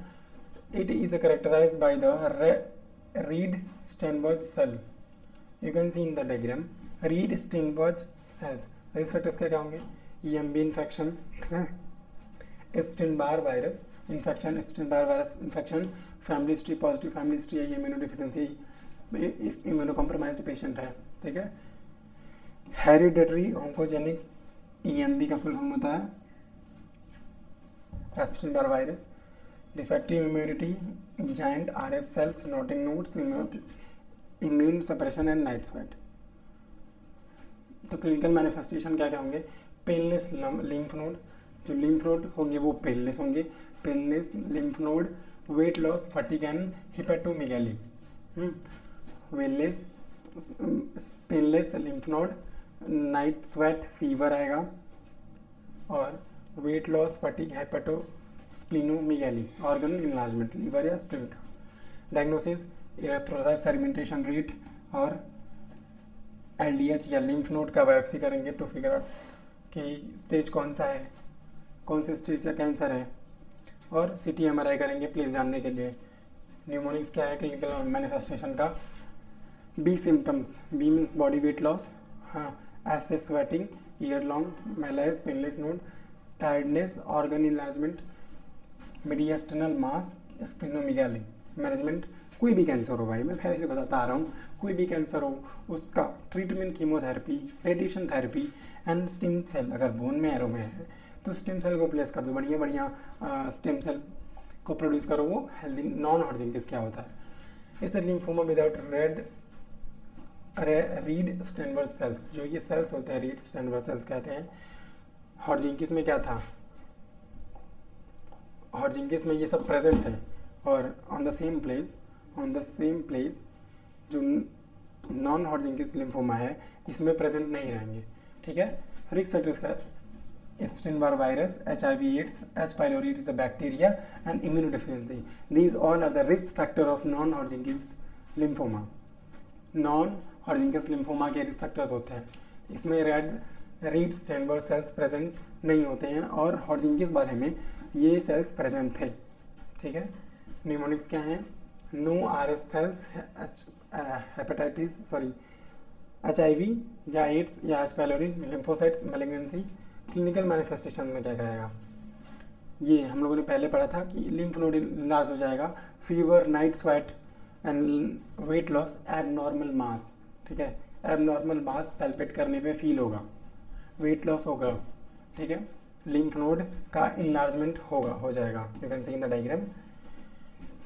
it is characterised by the Reed Sternberg cell, you can see in the diagram, Reed Sternberg cells. Risk factors क्या होंगे, EMB infection, Epstein Barr virus infection, Epstein Barr virus infection, family history, positive family history है, immunodeficiency, immunocompromised patient है, ठीक है। Hereditary oncogenic, EMB का full form होता है Epstein Barr virus, defective immunity, giant RS cells, noting nodes, immune suppression and night sweat. तो clinical manifestation क्या क्या होंगे, पेनलेस लिम्फ नोड, जो लिम्फ नोड होंगे वो पेनलेस होंगे, painless lymph node, weight loss, fatigue and hepatomegaly, वेललेस painless lymph node, night sweat, fever आएगा, और weight loss, fatigue, hepatosplenomegaly, organ enlargement, liver या स्प्लीन का। डायग्नोसिस, इरेथ्रोसाइट सेगमेंटेशन रेट और LDH या लिम्फ नोड का biopsy करेंगे to figure out कि स्टेज कौन सा है, कौन से स्टेज का कैंसर है, और CT MRI करेंगे प्लीज जानने के लिए। न्यूमोनिक्स क्या है, क्लिनिकल मैनिफेस्टेशन का। B symptoms, B means body weight loss, हाँ, ऐसे sweating, year long malaise, painless node, tiredness, organ enlargement, mediastinal mass, splenomegaly. Management, कोई भी कैंसर हो भाई, मैं पहले से बताता आ रहा हूँ, कोई भी कैंसर हो उसका treatment chemotherapy, radiation therapy and stem cell. अगर बोन में एरो में है तो स्टेम सेल को प्लेस कर दो, बढ़िया बढ़िया स्टेम सेल को प्रोड्यूस करो, वो हेल्दी। नॉन हॉडजिंकिस क्या होता है, it's a lymphoma without Reed Sternberg cells, जो ये सेल्स होते हैं रीड स्टेनबर्ग सेल्स कहते हैं। हॉडजिंकिस में क्या था, हॉडजिंकिस में ये सब प्रेजेंट है, और ऑन द सेम प्लेस जो नॉन हॉडजिंकिस लिम्फोमा है इसमें प्रेजेंट नहीं रहेंगे, ठीक है। रिस्क फैक्टर्स का, एप्स्टेन-बार virus, HIV AIDS, H pylori is a bacteria and immunodeficiency. These all are the risk factor of non-Hodgkin's lymphoma. Non-Hodgkin's lymphoma के रिस्क फैक्टर्स होते हैं, इसमें रीड स्टेनबर्ग सेल्स प्रेजेंट नहीं होते हैं, और हॉडजिंकिस वाले में ये सेल्स प्रेजेंट थे, ठीक है। न्यूमोनिक्स क्या है, नो RS सेल्स, HIV या AIDS या H pylori, lymphocytes, malignancy. Clinical manifestation में क्या कहेगा, ये हम लोगों ने पहले पढ़ा था कि लिम्फ नोड इनलार्ज हो जाएगा, fever, night sweat and weight loss, abnormal mass, ठीक है, एबनॉर्मल मास पैल्पेट करने पे फील होगा, वेट लॉस होगा, ठीक है, लिम्फ नोड का इनलार्जमेंट होगा, हो जाएगा। You can see in the diagram.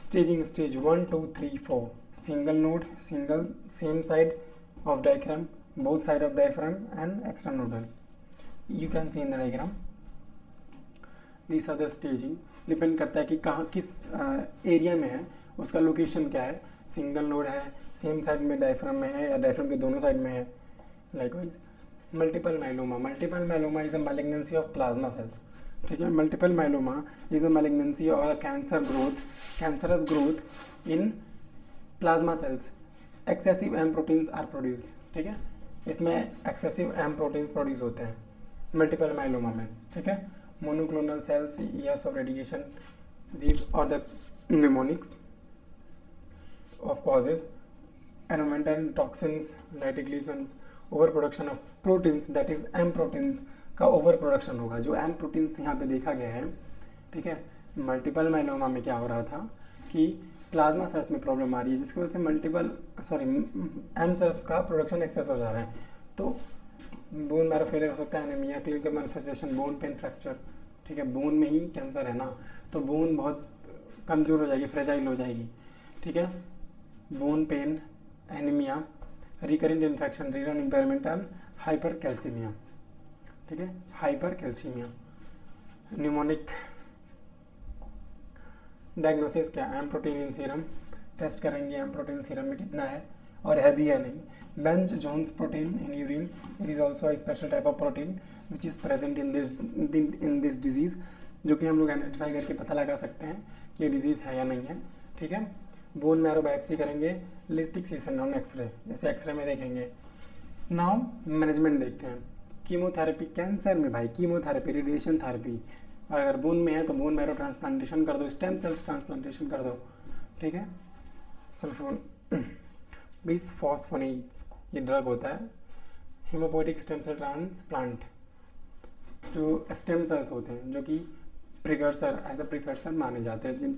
Staging stage 1 2 3 4, single node, single same side of diagram, both side of diaphragm and extra nodal. You can see in the diagram. This are the staging, depend करता है कि कहाँ किस area में है, उसका location क्या है, सिंगल नोड है, सेम साइड में डायफ्राम में है या डायफ्राम के दोनों साइड में है। Likewise multiple myeloma, multiple myeloma is a malignancy of plasma cells, ठीक है। Multiple myeloma is a malignancy और cancer growth, cancerous growth in plasma cells. Excessive M proteins are produce, ठीक है, इसमें एक्सेसिव एम प्रोटीन्स प्रोड्यूस होते हैं multiple myeloma में, ठीक है। Monoclonal cells, years of radiation, these are the mnemonics of causes. Environmental toxins, nitroglycans, overproduction of proteins, that is M proteins का overproduction होगा, जो M proteins यहाँ पे देखा गया है, ठीक है। मल्टीपल माइलोमा में क्या हो रहा था कि प्लाज्मा सेल्स में प्रॉब्लम आ रही है, जिसकी वजह से एम सेल्स का प्रोडक्शन एक्सेस हो जा रहा है, तो बोन मैरो फेलियर हो सकता है, anaemia, clinical manifestation, bone pen, fracture, ठीक है। बोन में ही कैंसर है ना, तो बोन बहुत कमज़ोर हो जाएगी, फ्रेजाइल हो जाएगी, ठीक है। Bone pain, anaemia, recurrent infection, renal impairment and hypercalcaemia, ठीक है, हाइपर कैल्सीमिया। न्यूमोनिक डायग्नोसिस क्या, M protein in serum test करेंगे, एम प्रोटीन सीरम में कितना है और है भी या नहीं। Bence Jones protein in urine, it is also special type of protein which is present in this disease, जो कि हम लोग आइडेंटिफाई करके पता लगा सकते हैं कि ये डिजीज़ है या नहीं है, ठीक है। बोन मैरो बायोप्सी करेंगे, लिस्टिक सीसन ऑन एक्सरे, जैसे एक्सरे में देखेंगे। नाउ मैनेजमेंट देखते हैं। कीमोथेरेपी, कैंसर में भाई कीमोथेरेपी, रेडिएशन थेरेपी, और अगर बोन में है तो बोन मैरो ट्रांसप्लांटेशन कर दो, स्टेम सेल्स ट्रांसप्लांटेशन कर दो, ठीक है। सल्फोन बिसफॉस्फोनेट्स, ये ड्रग होता है। हेमोपोइटिक स्टेम सेल ट्रांसप्लांट, जो स्टेम सेल्स होते हैं जो कि प्रिकर्सर, एज अ प्रिकर्सर माने जाते हैं,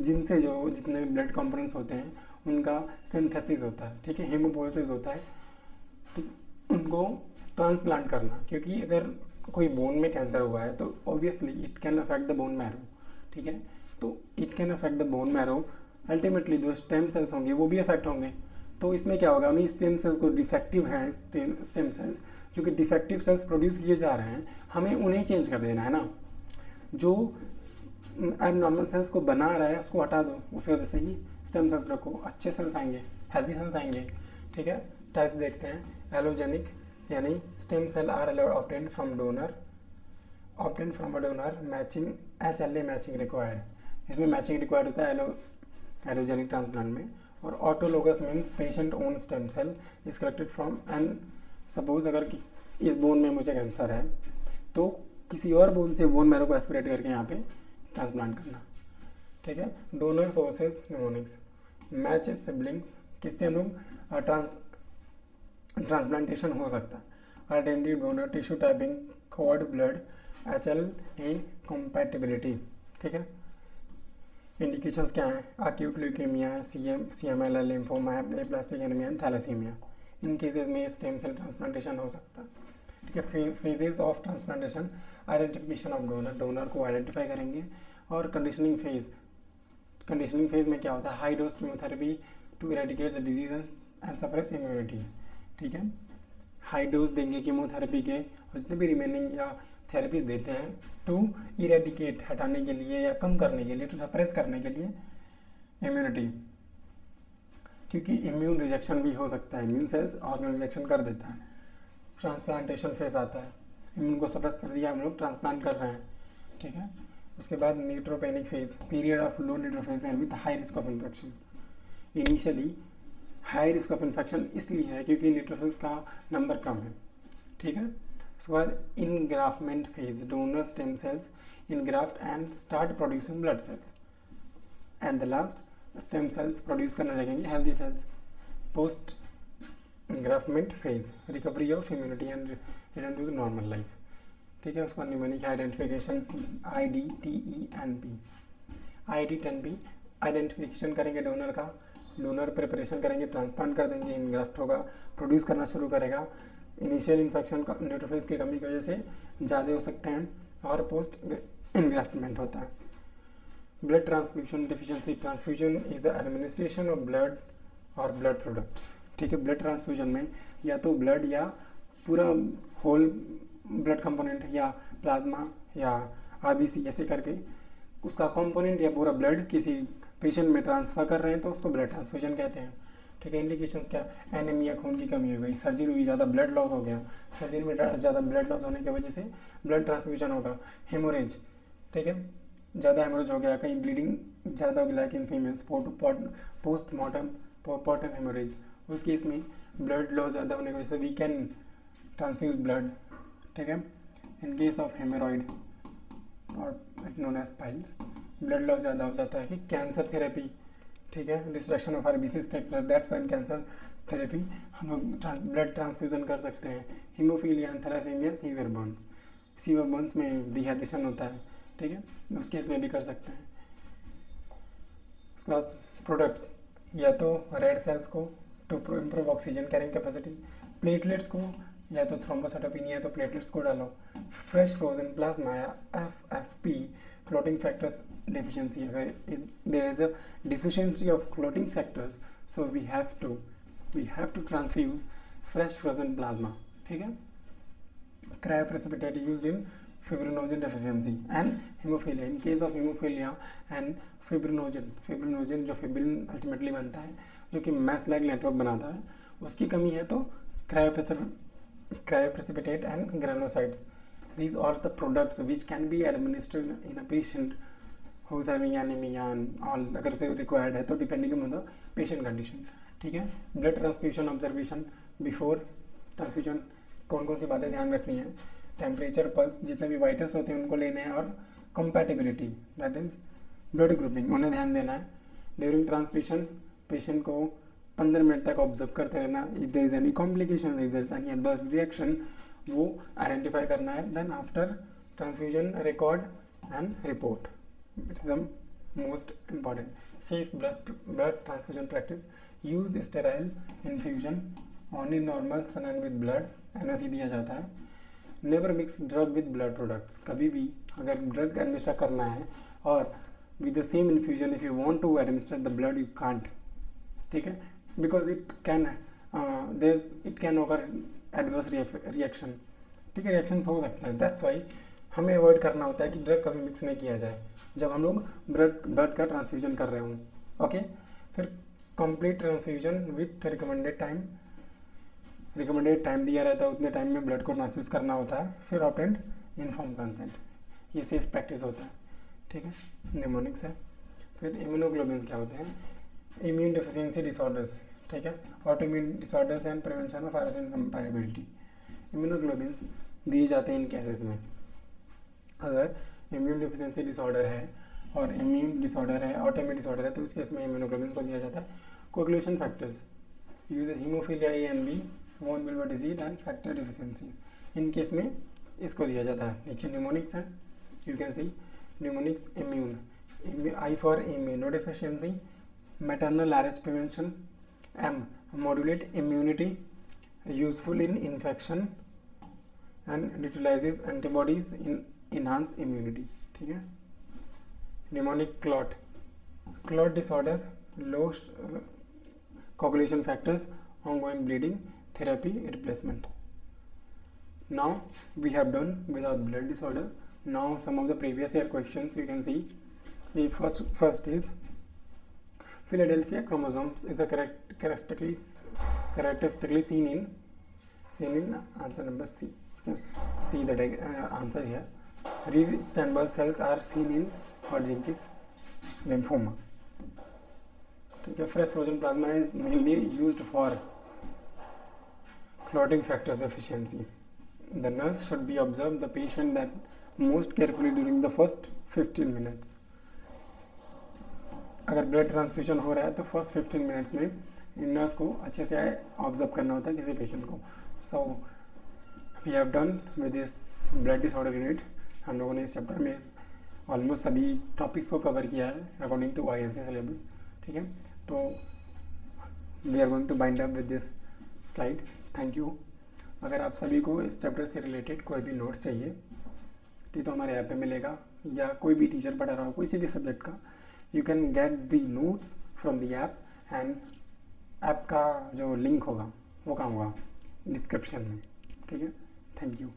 जिनसे जो जितने भी ब्लड कंपोनेंट्स होते हैं उनका सिंथेसिस होता है, ठीक है, हेमोपोइसिस होता है, ठीक, उनको ट्रांसप्लांट करना। क्योंकि अगर कोई बोन में कैंसर हुआ है तो obviously it can affect the bone marrow, ठीक है, तो it can affect the bone marrow, ultimately जो स्टेम सेल्स होंगे वो भी अफेक्ट होंगे। तो इसमें क्या होगा, उन्हीं स्टेम सेल्स को, डिफेक्टिव हैं स्टेम सेल्स, जो कि डिफेक्टिव सेल्स प्रोड्यूस किए जा रहे हैं, हमें उन्हें चेंज कर देना है ना। जो एबनॉर्मल सेल्स को बना रहा है उसको हटा दो, उसके वजह से ही स्टेम सेल्स रखो, अच्छे सेल्स आएंगे, हेल्दी सेल्स आएंगे, ठीक है। टाइप्स देखते हैं। एलोजेनिक यानी stem cell are obtained from donor, obtained from a donor, matching HLA matching required, इसमें मैचिंग रिक्वायर्ड होता है एलोजेनिक ट्रांसप्लांट में। और autologous means patient own stem cell is collected from, and suppose अगर इस बोन में मुझे कैंसर है तो किसी और बोन से बोन मैरो को एस्पिरेट करके यहाँ पे ट्रांसप्लांट करना, ठीक है। Donor sources mnemonics, match siblings, किससे हम लोग ट्रांसप्लांटेशन हो सकता है। Identity donor, tissue typing, cord blood, HLA compatibility, ठीक है। इंडिकेशंस क्या हैं, acute leukaemia, CML, lymphoma, aplastic anaemia, thalassaemia. इन केसेस में स्टेम सेल ट्रांसप्लांटेशन हो सकता है, ठीक है। Phases of transplantation, identification of donor, donor को आइडेंटिफाई करेंगे। और कंडीशनिंग फेज, कंडीशनिंग फेज में क्या होता है, high dose chemotherapy to eradicate the disease and suppress immunity, ठीक है। हाई डोज देंगे कीमोथेरेपी के, और जितने भी रिमेनिंग या थेरेपीज देते हैं टू इरेडिकेट, हटाने के लिए या कम करने के लिए, टू सप्रेस करने के लिए इम्यूनिटी, क्योंकि इम्यून रिजेक्शन भी हो सकता है, इम्यून सेल्स ऑर्गन रिजेक्शन कर देता है। ट्रांसप्लांटेशन फेज आता है, इम्यून को सप्रेस कर दिया, हम लोग ट्रांसप्लांट कर रहे हैं, ठीक है। उसके बाद neutropenic phase, period of low neutrophils and with high risk of infection. Initially high risk of infection इसलिए है क्योंकि न्यूट्रोफिल्स का नंबर कम है, ठीक है। उसके बाद engraftment phase, donor stem cells engraft and start producing blood cells, and the last stem cells produce करने लगेंगे healthy cells. Post engraftment phase, recovery of immunity and return to the normal life, ठीक है। उसका mnemonic identification, IDTENP, IDTENP identification करेंगे donor का, donor preparation करेंगे, transplant कर देंगे, इनग्राफ्ट होगा, प्रोड्यूस करना शुरू करेगा, इनिशियल इन्फेक्शन का न्यूट्रोफिल्स की कमी की वजह से ज़्यादा हो सकते हैं और पोस्ट इनग्राफ्टमेंट होता है। Blood transfusion deficiency, transfusion is the administration of blood और ब्लड प्रोडक्ट्स। ठीक है, ब्लड ट्रांसफ्यूजन में या तो ब्लड या पूरा होल ब्लड कंपोनेंट या प्लाज्मा या आरबीसी ऐसे करके उसका कंपोनेंट या पूरा ब्लड किसी पेशेंट में ट्रांसफ़र कर रहे हैं तो उसको ब्लड ट्रांसफ्यूजन कहते हैं। ठीक है, इंडिकेशंस क्या, एनीमिया, खून की कमी हो गई, सर्जरी हुई, ज़्यादा ब्लड लॉस हो गया, सर्जरी में ज़्यादा ब्लड लॉस होने की वजह से ब्लड ट्रांसफ्यूजन होगा। हेमोरेज, ठीक है, ज़्यादा हेमोरेज हो गया, कहीं ब्लीडिंग ज़्यादा हो गया, लाइक इन फीमेल्स पोस्टमार्टम पोर्टम हेमोरेज, उस केस में ब्लड लॉस ज़्यादा होने की वजह से वी कैन ट्रांसफ्यूज ब्लड। ठीक है, इन केस ऑफ हेमोरॉइड और known as piles blood loss ज़्यादा हो जाता है। कि कैंसर थेरेपी, ठीक है, destruction of RBCs take place, that's when cancer therapy हम लोग ब्लड ट्रांसफ्यूजन कर सकते हैं। Haemophilia and thalassaemia, severe burns में डिहाइड्रेशन होता है, ठीक है, उस केस में भी कर सकते हैं। उसके बाद प्रोडक्ट्स, या तो रेड सेल्स को to improve oxygen carrying capacity, platelets को या तो थ्रोम्बोसाइटोपेनिया तो प्लेटलेट्स को डालो, फ्रेश फ्रोजन प्लाज्मा या FFP clotting factors deficiency, अगर there is a deficiency of clotting factors so we have to transfuse fresh frozen plasma। ठीक है, cryoprecipitate used in fibrinogen deficiency and hemophilia, in case of hemophilia and fibrinogen जो fibrin ultimately बनता है जो कि mess like network बनाता है, उसकी कमी है तो cryoprecipitate and granulocytes, these are the products which can be administered in a patient who is having anemia and all, अगर उसे required है तो depending on the patient condition। ठीक है, blood transfusion observation before transfusion कौन कौन सी बातें ध्यान रखनी है, टेम्परेचर, पल्स, जितने भी वाइटल्स होते हैं उनको लेने हैं, और compatibility that is blood grouping उन्हें ध्यान देना है। ड्यूरिंग ट्रांसफ्यूजन पेशेंट को 15 मिनट तक ऑब्जर्व करते रहना, if there is any complication, if there is any adverse reaction वो आइडेंटिफाई करना है। Then after transfusion record and report, it is the most important. Safe blood transfusion practice, use sterile infusion only normal saline with blood, NSE दिया जाता है। Never mix drug with blood products, कभी भी अगर drug administer करना है और with the same infusion if you want to administer the blood you can't. ठीक है, बिकॉज इट कैन ओकर एडवर्स रिएक्शन। ठीक है, रिएक्शंस हो सकते हैं, दैट्स वाई हमें अवॉइड करना होता है कि ड्रग कभी मिक्स नहीं किया जाए जब हम लोग ब्लड का ट्रांसफ्यूजन कर रहे हों। ओके, फिर complete transfusion with recommended time दिया रहता है, उतने टाइम में ब्लड को ट्रांसफ्यूज करना होता है। फिर ऑब्टेंड इन्फॉर्म कंसेंट, ये सेफ प्रैक्टिस होता है। ठीक है, निमोनिक्स है। फिर इम्यूनोग्लोबिन्स क्या होते हैं, इम्यून डिफिशियंसी डिसऑर्डर्स, ठीक है, autoimmune disorders and prevention of virus incompatibility. Immunoglobins दिए जाते हैं इन केसेस में अगर इम्यून डिफिशियंसी डिसऑर्डर है और इम्यून डिसऑर्डर है, ऑटोइम्यून डिसऑर्डर है, तो उस केस में इम्यूनोग्लोबिन्स को दिया जाता है। Coagulation factors use haemophilia A and B, von Willebrand disease and factor deficiencies, in case में इसको दिया जाता है। नीचे न्यूमोनिक्स है, you can see mnemonics immune, I for immunodeficiency, maternal RH prevention, M modulate immunity, useful in infection and neutralizes antibodies in enhance immunity। ठीक है, pneumonic clot disorder, low coagulation factors, ongoing bleeding, therapy, replacement। Now we have done with our blood disorder. Now some of the previous year questions you can see. The first is Philadelphia chromosomes is the characteristically seen in answer number C। See the answer here. Reed-Steinberg cells are seen in Hodgkin's lymphoma। ठीक है, fresh frozen plasma is mainly used for clotting factors deficiency। The nurse should be observe the patient that most carefully during the first 15 minutes। अगर blood transfusion हो रहा है तो first 15 minutes में nurse को अच्छे से ऑब्जर्व करना होता है किसी पेशेंट को। So we have done with this blood disorder unit. हम लोगों ने इस चैप्टर में ऑलमोस्ट सभी टॉपिक्स को कवर किया है अकॉर्डिंग टू INC सिलेबस। ठीक है, तो we are going to bind up with this slide. Thank you अगर आप सभी को इस चैप्टर से रिलेटेड कोई भी नोट्स चाहिए तो हमारे ऐप पे मिलेगा, या कोई भी टीचर पढ़ा रहा हो किसी भी सब्जेक्ट का, you can get the notes from the app, and app का जो लिंक होगा वो कहाँ होगा, डिस्क्रिप्शन में। ठीक है, थैंक यू।